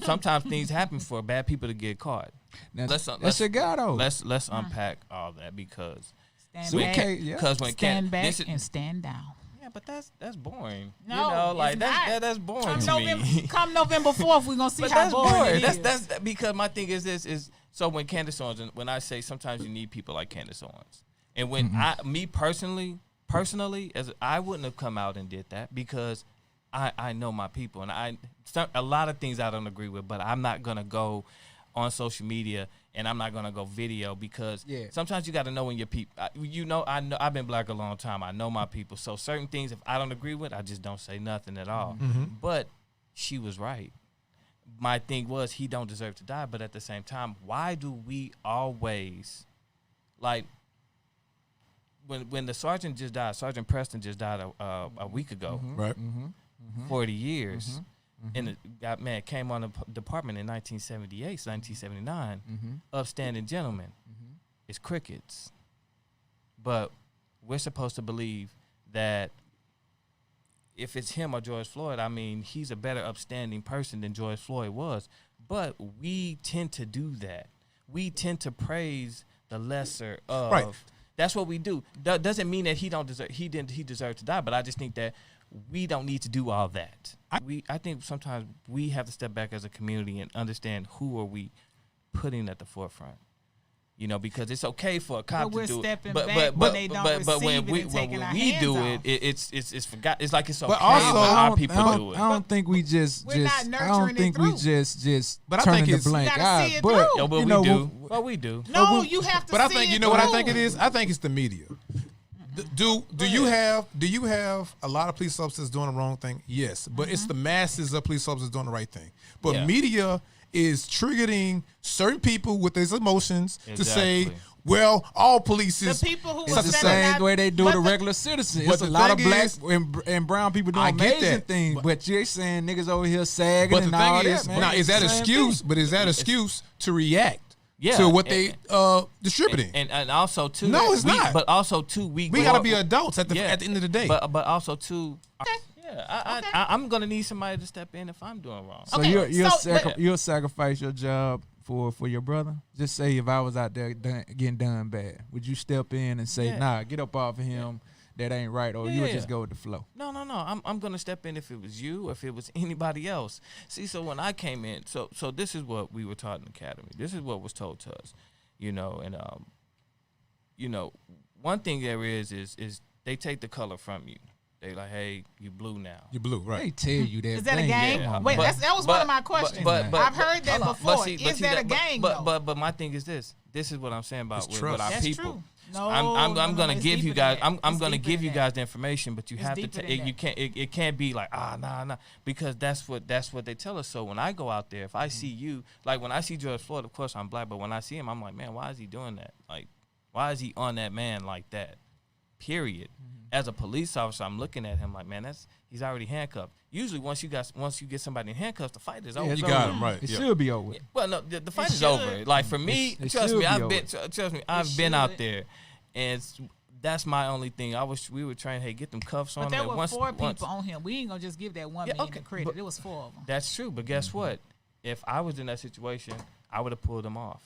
sometimes things happen for bad people to get caught. That's a God, though. Let's unpack all that because Stand back, because when stand back and stand down. Yeah, but that's boring. No, like it's that's boring to me. Come November 4th, we're gonna see But how that's boring it is. That's because my thing is this is so when Candace Owens, and when I say sometimes you need people like Candace Owens, and when me personally, as I wouldn't have come out and did that because I know my people, and a lot of things I don't agree with, but I'm not gonna go on social media and I'm not gonna go video because sometimes you got to know when your people. I've been black a long time. I know my people, so certain things if I don't agree with, I just don't say nothing at all. But she was right. My thing was he don't deserve to die, but at the same time, why do we always like when the sergeant just died? Sergeant Preston just died a week ago. Right. 40 years. And the man came on the department in 1978, 1979. Upstanding gentleman. It's crickets. But we're supposed to believe that if it's him or George Floyd, I mean, he's a better upstanding person than George Floyd was. But we tend to do that. We tend to praise the lesser of. Right. That's what we do. Doesn't mean that he deserved to die, but I just think that we don't need to do all that. I think sometimes we have to step back as a community and understand who are we putting at the forefront. Because it's okay for a cop to do it, but when we do it, it's forgot. It's like it's okay. But also, when our people do it. I don't think we just. We're not nurturing I don't think it we through. just. But I turning think the it's blank you gotta see eye. it But through. But we do. Well, we do. No, you have to. But I see think it you know what I through. think it is. I think it's the media. Do you have a lot of police officers doing the wrong thing? Yes, but it's the masses of police officers doing the right thing. But media is triggering certain people with these emotions to say, well, all police is The people who it's were the standing same out- way they do but the the- regular citizen. but It's a the lot of thing black is- and brown people I doing get amazing that, things, but you're saying niggas over here sagging But the and all thing that, is, man. now is that Same excuse? thing. But is that excuse to react Yeah, to what they distributing? And also too. No, it's not. But also too, we got to be adults at the end of the day. But also too. Okay. Yeah, I'm gonna need somebody to step in if I'm doing wrong. So Okay, you'll sacrifice your job for your brother? Just say if I was out there getting done bad, would you step in and say, nah, get up off of him, that ain't right, or you would just go with the flow? No. I'm gonna step in if it was you or if it was anybody else. See, so when I came in, so this is what we were taught in the academy. This is what was told to us, and one thing there is they take the color from you. They like, hey, you blue now. You blue, right? They tell you that. Is that a thing. gang? Yeah, Wait, but- that was one of my questions. I've heard that hold on, before. see, Is that a gang? But my thing is this. This is what I'm saying about It's with our That's people. true. No, I'm gonna it's give you deeper guys. than that. I'm It's gonna deeper give than you that. guys the information, but you It's have to. deeper than You that. can't. It can't be like nah, because that's what they tell us. So when I go out there, if I see you, like when I see George Floyd, of course I'm black, but when I see him, I'm like, man, why is he doing that? Like, why is he on that man like that? Period. As a police officer, I'm looking at him like, man, he's already handcuffed. Usually, once you get somebody in handcuffs, the fight is over. it's You got over. him right. It Yeah. should be over. Well, no, the fight is should. over. Like for me, It trust should me, be I've over. been. I've been out should. there, and that's my only thing. We were trying, hey, get them cuffs on. But there him. were Once- four once- people on him. We ain't gonna just give that one Yeah, man okay, the credit. but- It was four of them. That's true, but guess what? If I was in that situation, I would have pulled them off.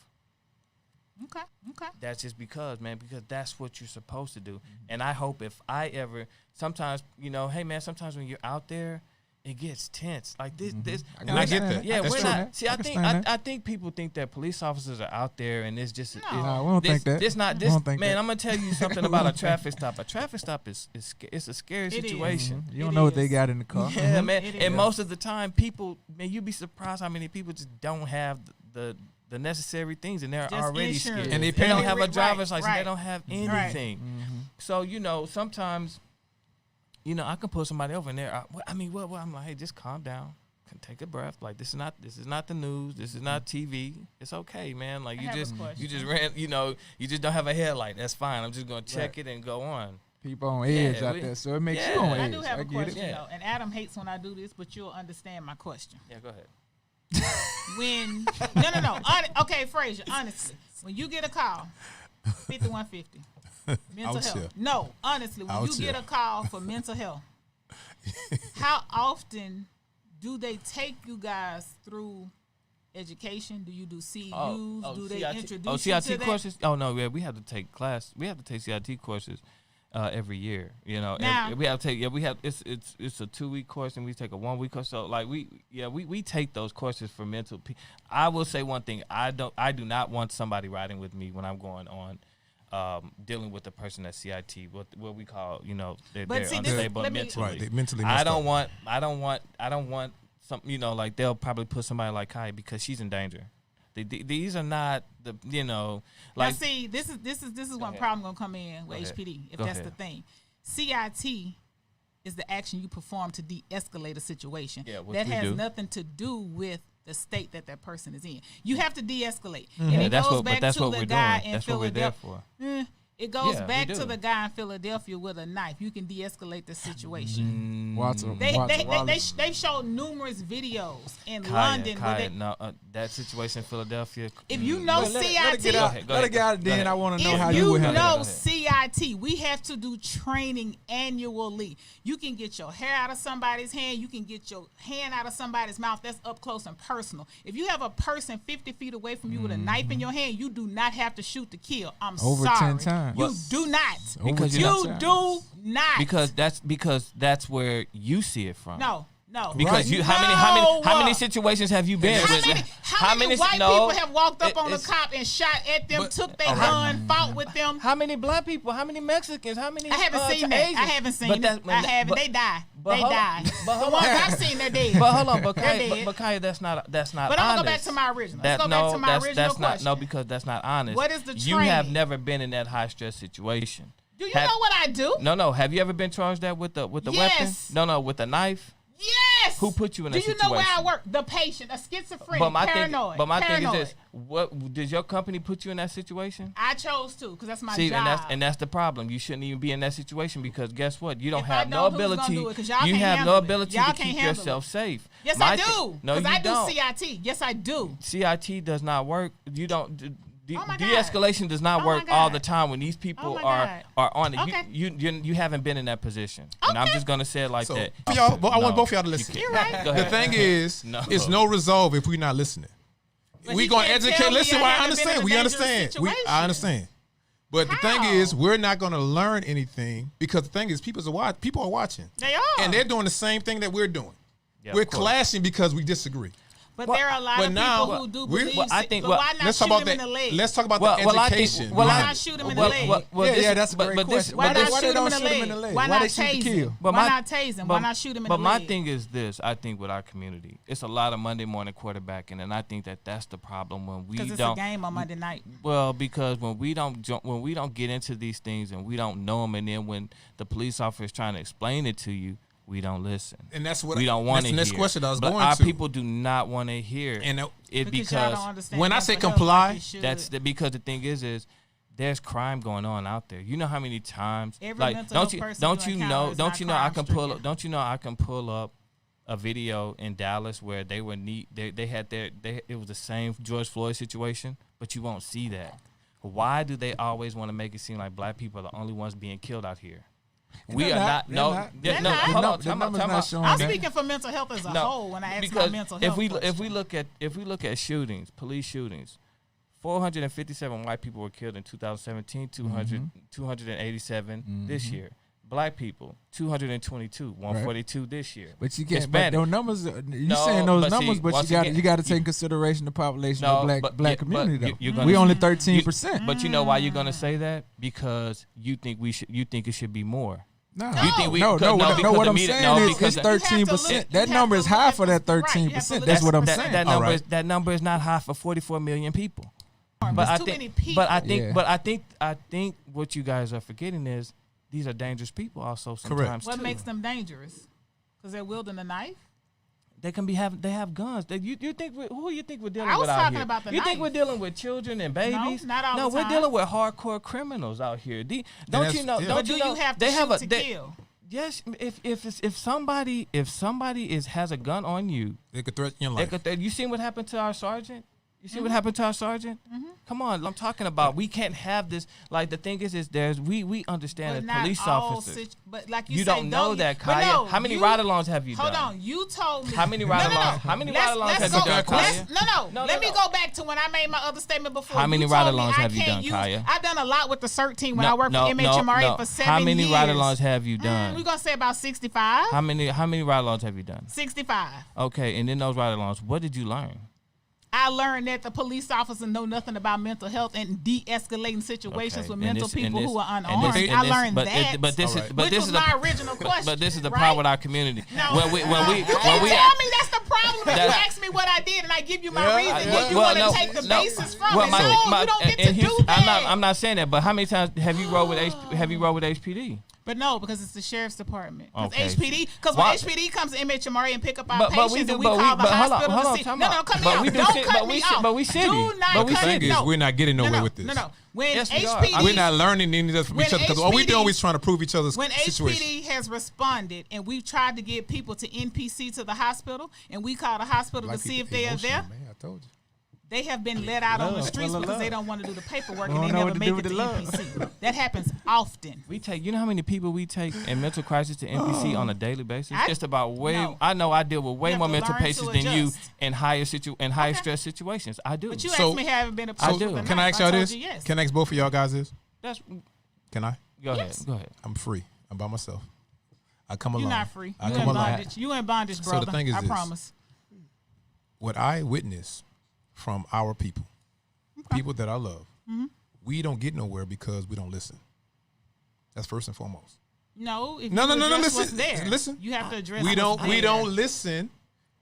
Okay. That's just because that's what you're supposed to do. And I hope if I ever, sometimes, hey man, sometimes when you're out there, it gets tense. Like this, And I get that. Yeah, That's we're true. not. See, I understand that. think people think that police officers are out there, and it's just. No. Nah, we don't think that. This not We this don't think man. that. I'm gonna tell you something about a traffic stop. A traffic stop is it's a scary It is. situation. You don't It know what they is. got in the car. Yeah, man. It And is. most of the time, people, man, you'd be surprised how many people just don't have the necessary things, and they're Just already insurance. scared. And they don't panic. have a Right, driver's license. They right. don't have Right. anything. So sometimes, I can pull somebody over, and they're. What? I'm like, hey, just calm down. Can take a breath. Like this is not the news. This is not TV. It's okay, man. Like I you have a just question. ran. You just don't have a headlight. That's fine. I'm just gonna check it and go on. People on edge Yeah, out we- there, so it makes yeah. you on I edge. do have a get question it. Yeah. though, and Adam hates when I do this, but you'll understand my question. Yeah, go ahead. when no. Okay, Frazier, honestly, when you get a call, 5150, mental Out health. here. No, honestly, when Out you get here. a call for mental health, how often do they take you guys through education? Do you do CUs? Do they CIT introduce you to CIT that? courses? Oh no, yeah, we have to take class. We have to take CIT courses every year. You know, Now- we have to take. Yeah, we have. It's a 2-week course and we take a 1-week course. So like we take those courses for mental. I will say one thing. I do not want somebody riding with me when I'm going on. Dealing with the person at CIT, what we call, they're see, this- unstable let me- mentally. Right, they mentally I messed don't up. want some, like they'll probably put somebody like Kai because she's in danger. These are not the, Now, like. see, this is one ahead. problem gonna come in with Go ahead. HPD if Go that's ahead. the thing. CIT is the action you perform to de-escalate a situation. Yeah, which that we has do. nothing to do with the state that person is in. You have to de-escalate, Yeah, and it that's goes what, back but that's to what the we're guy doing. in That's what we're there Philadelphia. for. It goes Yeah, we back to do. the guy in Philadelphia with a knife. You can de-escalate the situation. Watson, They've showed numerous videos in London where they, no, that situation in Philadelphia. if you know Let it CIT, get out. ahead, go Let it ahead. get out. Go Then ahead. I want to know if how you would handle know it. CIT, we have to do training annually. You can get your hair out of somebody's hand. You can get your hand out of somebody's mouth. That's up close and personal. If you have a person 50 feet away from you with a knife in your hand, you do not have to shoot to kill. I'm Over sorry. 10 times. You do not. Because Over you 10 You times. do not. because that's where you see it from. No. Because you No. how many situations have you been How with? many white no, people have walked up on the it's- cop and shot at them, But- took their gun, fought with them? How many black people? How many Mexicans? How many? I haven't seen that. Asians? I haven't seen But it. that- I haven't. but- They die. but They hold on. die. But The hold ones on. I've seen, they're dead. But hold on, but They're Kaya, dead. but Kaya, that's not But I'm gonna honest. go back to my original. Let's go back to my original that's question. not because that's not honest. What is the You have training? never been in that high stress situation. Do you know what I do? No. Have you ever been charged that with the weapon? Yes. No, with a knife. Yes. Who put you in that Do you know where I situation? work? The patient, a schizophrenic, But my paranoid. thing paranoid. is this: what did your company put you in that situation? I chose to because that's my See, job. and that's the problem. You shouldn't even be in that situation because guess what? You don't If I have no don't, who's gonna ability. do it? 'Cause y'all You can't have handle no it. ability Y'all to can't keep handle yourself safe. Yes, My I thi- do. No, Because you I do don't. CIT. Yes, I do. CIT does not work. You don't. Oh my God. De-escalation does not Oh my work all God. the time when these people Oh my are God. on it. Okay. You haven't been in that position, and I'm Okay. just gonna say it like So, that. for y'all, but I want No, both of y'all to you listen. can't. You're right. Go The ahead. thing is, No. it's no resolve if we're not listening. But We he gonna can't tell educate. me Listen, I I haven't been understand. in a We dangerous understand. situation. I understand. But the thing How? is, we're not gonna learn anything because the thing is, people are watching, They are. and they're doing the same thing that we're doing. Yeah, We're of course. clashing because we disagree. But Well, there are a lot but of now, people who do we're- believe. well, I think- but well, why not Let's shoot talk about him in that. the leg? Let's talk about Well, the well, I think- education. well, Why I- not shoot him in the well, leg? well, Yeah, this yeah, is- that's a but- great but this- question. Why but not this- why they shoot him don't in the shoot him in the leg? leg? Why Why not they shoot to tase kill? him? But Why my- not tase him? Why not shoot him in the But leg? my thing is this: I think with our community, it's a lot of Monday morning quarterbacking, and I think that's the problem when we Because it's don't. a game on Monday night. Well, because when we don't get into these things and we don't know them, and then when the police officer is trying to explain it to you, we don't listen. And that's what We don't want to That's the next hear. question I was but going our to. people do not want to hear And it Because y'all don't because understand when I mental say health comply, like you should. because the thing is there's crime going on out there. You know how many times Every like mental don't health you person don't you you encounter know is don't not you know I can pull crime-stricken. don't you know I can pull up a video in Dallas where they were it was the same George Floyd situation, but you won't see that. Why do they always want to make it seem like black people are the only ones being killed out here? We They're are not. not. They're No, not. They're no. not. Hold on. The Time numbers out. not showing I'm that. speaking for mental health as a No, whole when I ask because my mental health. if we look at shootings, police shootings, 457 white people were killed in 2017, 287 this year. Black people, 222, 142 this year. But you can't. Hispanic. But those numbers. You No, saying those but see, numbers, but once you again, got to take in consideration the population No, of but black yeah, community. but Though you're gonna- we only 13%. But you know why you're gonna say that? Because you think it should be more. No, You think we- no, because- no, because what the I'm media- saying no, is because it's the- 13%. That you number have is to high look for at that the- right, you have to 13%. look That's at what the I'm that, saying. that All number right. is that number is not high for 44 million people. But There's I too think, many people. but I think, Yeah. but I think what you guys are forgetting is these are dangerous people. Also, sometimes What too. makes them dangerous? Because they're wielding a knife? They can they have guns. You think who you think we're dealing I was with out talking here? about the You think knife. we're dealing with children and babies? not all No, the we're time. dealing with hardcore criminals out here. Don't that's- you know? yeah. Don't But do you know? you have to they have shoot a to they, kill? Yes, if somebody has a gun on you, They could threaten your life. you seen what happened to our sergeant? You see what happened to our sergeant? Come on, I'm talking about. We can't have this. Like the thing is we understand that police officers. But like you don't know that, Kaya. No, how many ride-alongs have you done? Hold on, you told me. How many ride-alongs? How many ride-alongs have you done, Kaya? No. Let me go back to when I made my other statement before. How many ride-alongs have you done, Kaya? I've done a lot with the CERT team when I worked for MHMRA for 7 years. How many ride-alongs have you done? We're gonna say about 65. How many ride-alongs have you done? 65. Okay, and in those ride-alongs, what did you learn? I learned that the police officers know nothing about mental health and de-escalating situations with mental people who are unarmed. I learned that. But this is my original question. But this is the right? problem with our community. No, when we you tell me that's the problem. If you ask me what I did and I give you my reason, you want to take the basis from it. No, you don't get to do that. I'm not saying that. But how many times have you rode with HPD? But no, because it's the sheriff's department. Because Okay. when HPD comes to MHMRA and pick up our patients and we call the hospital to see. Cut me off. Don't cut me off. But we city. But the thing is, we're not getting nowhere with this. No. When Yes, we HPD, are. We're not learning any of this from each other because all we're doing is trying to prove each other's when situation. HPD has responded and we've tried to get people to NPC to the hospital and we call the hospital to see if they are there, Man, I told you. they have been let out on the streets because they don't want to do the paperwork and they know never what to make do it to with the love. NPC. That happens often. You know how many people we take in mental crisis to NPC on a daily basis? Just about No. I know I deal with way You have more to mental learn to patients than you adjust. in higher stress situations. I do. But you So- asked me have I been a I police do. with a Can I knife. ask y'all told this? you yes. Can I ask both of y'all guys this? That's Can I? go ahead. Yes. Go ahead. I'm free. I'm by myself. I come along. You're not free. I You come in along. bondage. You in bondage, So brother. the thing is I this. promise. What I witness from our people, people that I love, we don't get nowhere because we don't listen. That's first and foremost. No. If No, you no, no, no. address what's Listen, there, listen. You have to address. We what's don't there. listen,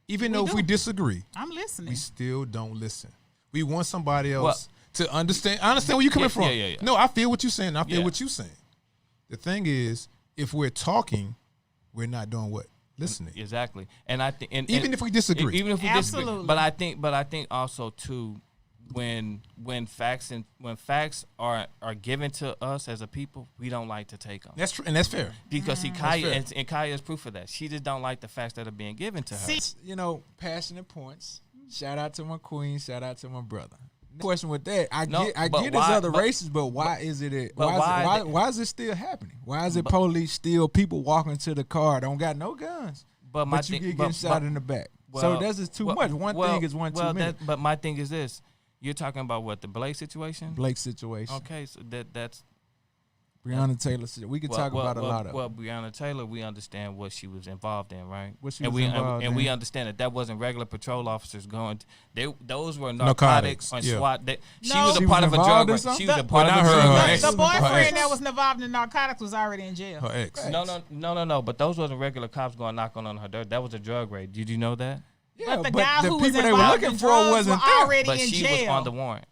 even We though if we do. disagree. I'm listening. We still don't listen. We want somebody else to understand. I understand where you're coming from. Yeah. No, I feel what you're saying. I feel Yeah. what you're saying. The thing is, if we're talking, we're not doing what? Listening. Exactly. And I think Even if we disagree. Even if we disagree. Absolutely. But I think also too when facts are given to us as a people, we don't like to take them. That's true, and that's fair. Because see, fair. Kaya and Kaya is proof of that. She just don't like the facts that are being given to her. See, You know, passionate points. Shout out to my queen. Shout out to my brother. Question with that, I No, get but it's why- other but- races, but why is it? but Why is it still happening? Why is it police still people walking to the car don't got no guns, But my but you thing, get getting shot in the back? So that's just too much. One thing is one too many. But my thing is this: you're talking about what, the Blake situation? Blake situation, Okay, so that's Breonna Taylor. We could talk about a lot of. Well, Breonna Taylor, we understand what she was involved in, right? What she and was involved and we in. understand that wasn't regular patrol officers going. Those were Narcotics, narcotics on yeah. SWAT. She No. was She a part was of a drug involved in ring. something? She was a The- part But of a not her, drug her ring. ex. the Her boyfriend ex. that was involved in narcotics was already in jail. Her ex. No. But those wasn't regular cops going knocking on her door. That was a drug raid. Did you know that? Yeah, But the guy who was people they were involved looking in for drugs wasn't were there. already But in she jail. was on the warrant.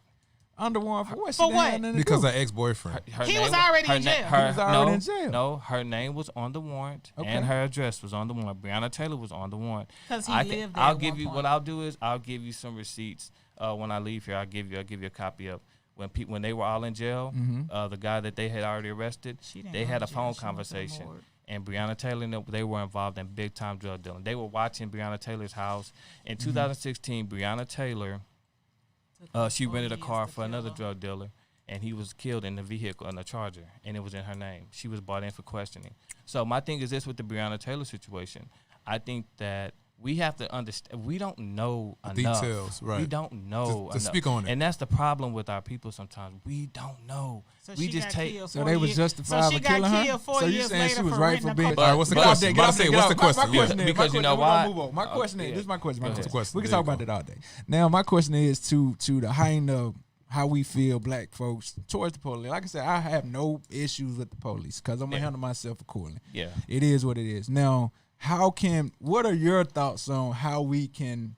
Under warrant for what? For She what? didn't have nothing to Because do. her ex-boyfriend. He was already in jail. He was already in jail. No, her name was on the warrant, Okay. and her address was on the warrant. Breonna Taylor was on the warrant. 'Cause he I lived there I'll at give one you point. what I'll do is I'll give you some receipts when I leave here. I'll give you a copy of when they were all in jail. The guy that they had already arrested, She didn't they go had to a jail. phone She went to the conversation. morgue. And Breonna Taylor, they were involved in big time drug dealing. They were watching Breonna Taylor's house. In 2016, Breonna Taylor, she rented a car for another drug dealer, and he was killed in the vehicle in a Charger, and it was in her name. She was brought in for questioning. So my thing is this with the Breonna Taylor situation. I think that we have to understand. We don't know enough. details, right. We don't know To enough. speak on it. And that's the problem with our people sometimes. We don't know. So we she just got take. killed So 4 they was years- justified so she for got killing her. killed 4 So you years saying later she was for right renting for a being? car. All right, what's the Get out question? there, I'm get about out to say, there, what's get the out. question? My question is, Because you know why? Move on. My question is, yeah. this is my question. What's the question? We can There talk you about go. it all day. Now, my question is to the height of how we feel, black folks, towards the police. Like I said, I have no issues with the police because I'm gonna handle myself accordingly. Yeah. It is what it is. Now, what are your thoughts on how we can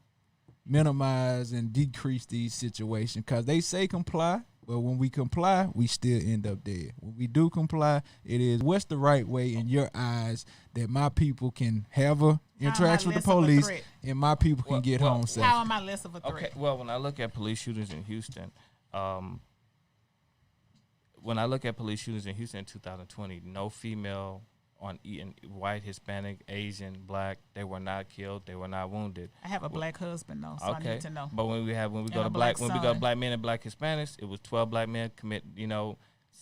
minimize and decrease these situations? Because they say comply, but when we comply, we still end up dead. When we do comply, it is what's the right way in your eyes that my people can have a interaction with the less of a police threat? and my people can get home How safe. am I less of a threat? Okay, well, when I look at police shootings in Houston, in 2020, no female on white, Hispanic, Asian, black. They were not killed. They were not wounded. I have a black husband though, so I need to know. But when we go to black men and black Hispanics, it was 12 black men commit.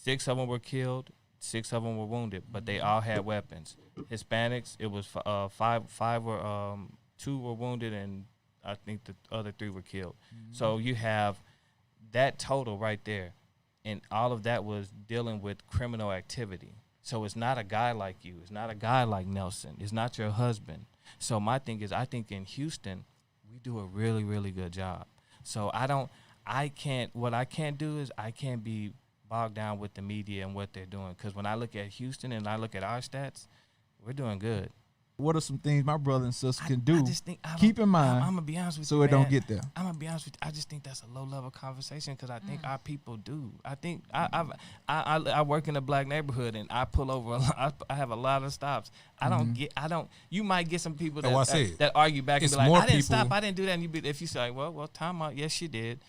6 of them were killed, 6 of them were wounded, but they all had weapons. Hispanics, it was 5 were 2 were wounded, and I think the other 3 were killed. So you have that total right there, and all of that was dealing with criminal activity. So it's not a guy like you. It's not a guy like Nelson. It's not your husband. So my thing is, I think in Houston, we do a really, really good job. So what I can't do is I can't be bogged down with the media and what they're doing. Because when I look at Houston and I look at our stats, we're doing good. What are some things my brother and sister can do? Keep in mind. I'm gonna be honest with so you, it man. don't get there. I'm gonna be honest with you. I just think that's a low level conversation because I think our people do. I think I work in a black neighborhood and I pull over. I have a lot of stops. I don't. You might get some people that argue back and be like, I didn't stop. I didn't do that. And if you say, well, time out. Yes, you did.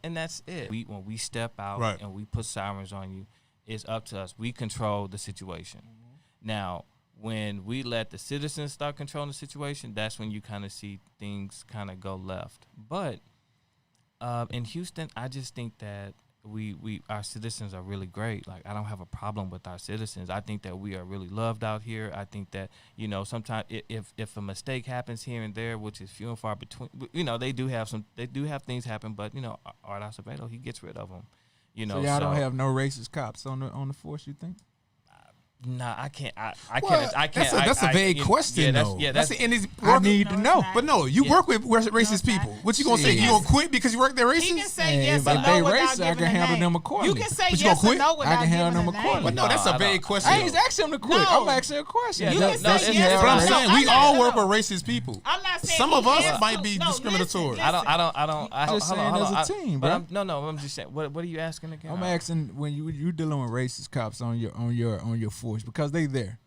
And that's it. When we step out and we put sirens on you, it's up to us. We control the situation. Now, when we let the citizens start controlling the situation, that's when you kind of see things kind of go left. But in Houston, I just think that our citizens are really great. Like, I don't have a problem with our citizens. I think that we are really loved out here. I think that, sometimes if a mistake happens here and there, which is few and far between, they do have things happen, but, Art Acevedo, he gets rid of them. So y'all don't have no racist cops on the force, you think? Nah, I can't. I can't. That's a vague question, though. I need to know. But no, you work with racist people. What you gonna say? You gonna quit because you work there racist? He can say yes or but no they without racist, I giving can a handle name. them accordingly. You can say But you yes gonna or no without I can handle giving them a name. accordingly. But no, that's a vague question. I ain't asking them to quit. No. I'm asking a question. You Does can say he yes have or But I'm no. saying we all work with racist people. I'm not saying Some he of us has might to. be No, discriminatory. listen. I just saying as a team, bro. I'm just saying. What are you asking again? I'm asking when you dealing with racist cops on your force because they there.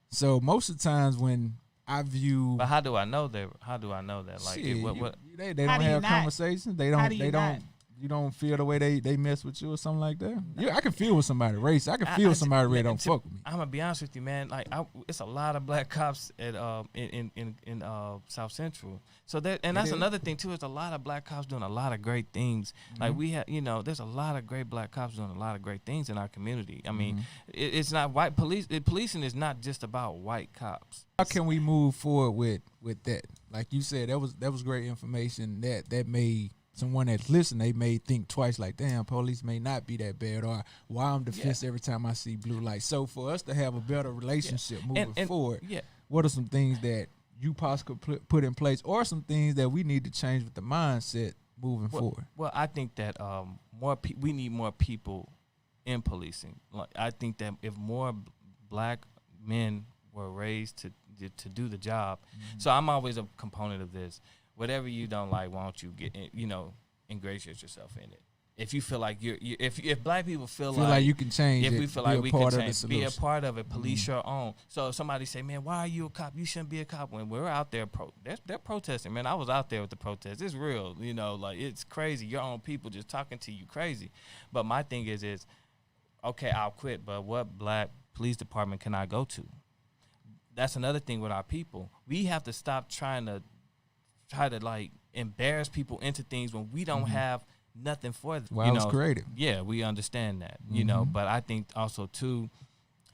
So most of the times when I view, but how do I know that? Like, shit, what? They don't have conversations. They How do you don't. not? You don't feel the way they mess with you or something like that. Yeah, I can feel with somebody racist. I can feel somebody ready don't fuck with me. I'm gonna be honest with you, man. Like, it's a lot of black cops at in South Central. So that's another thing too. Is a lot of black cops doing a lot of great things. Like we have, there's a lot of great black cops doing a lot of great things in our community. I mean, it's not white police. Policing is not just about white cops. How can we move forward with that? Like you said, that was great information that made someone that's listening, they may think twice, like, damn, police may not be that bad, or why I'm defense every time I see blue lights. So for us to have a better relationship moving forward, what are some things that you possibly put in place, or some things that we need to change with the mindset moving forward? Well, I think that we need more people in policing. Like, I think that if more black men were raised to do the job, so I'm always a component of this. Whatever you don't like, why don't you ingratiate yourself in it? If you feel like if black people feel like you can change, if we feel like we can change, be a part of it, police your own. So if somebody say, man, why are you a cop? You shouldn't be a cop. When we're out there, they're protesting, man. I was out there with the protest. It's real, like it's crazy. Your own people just talking to you crazy. But my thing is okay, I'll quit. But what black police department can I go to? That's another thing with our people. We have to stop trying to like embarrass people into things when we don't have nothing for them. Well, it's creative. Yeah, we understand that, but I think also too,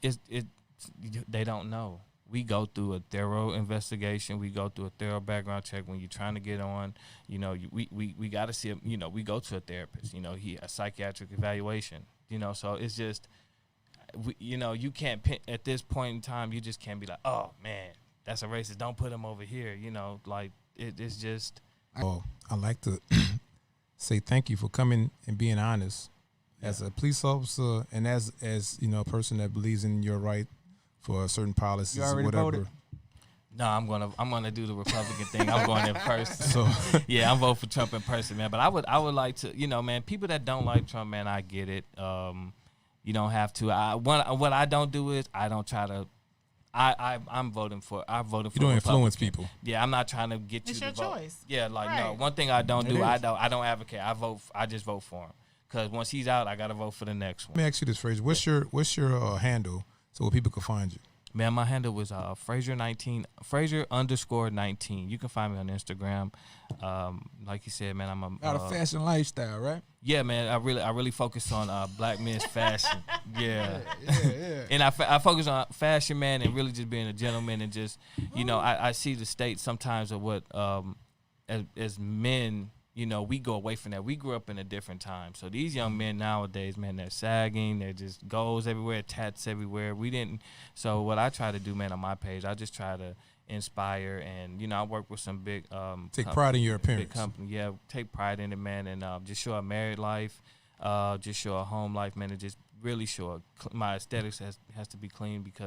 they don't know. We go through a thorough investigation. We go through a thorough background check when you're trying to get on. We got to see. We go to a therapist. A psychiatric evaluation. So it's just, you can't at this point in time. You just can't be like, oh man, that's a racist. Don't put him over here. Like. It's just. I'd like to say thank you for coming and being honest as a police officer and as a person that believes in your right for certain policies or whatever. Voted? No, I'm gonna do the Republican thing. I'm going in person. So I'm voting for Trump in person, man. But I would like to, man, people that don't like Trump, man, I get it. You don't have to. What I don't do is I don't try to. I'm voting for. I voted for. You don't influence people. Yeah, I'm not trying to get it's you your to vote. choice. Yeah, like right. No. One thing I don't do, I don't advocate. I just vote for him because once he's out, I gotta vote for the next one. Let me ask you this, Frazier. What's your handle so where people can find you? Man, my handle was Frazier_19. You can find me on Instagram. Like you said, man, I'm Got a fashion lifestyle, right? yeah, man. I really focus on black men's fashion. Yeah. Yeah. And I focus on fashion, man, and really just being a gentleman and just, you know, I see the state sometimes of what as men, you know, we go away from that. We grew up in a different time. So these young men nowadays, man, they're sagging. They're just goals everywhere, tats everywhere. We didn't. So what I try to do, man, on my page, I just try to inspire. And, you know, I work with some big Take pride in your appearance. big company. Yeah, take pride in it, man, and just show a married life, just show a home life, man, and just really show my aesthetics has to be clean because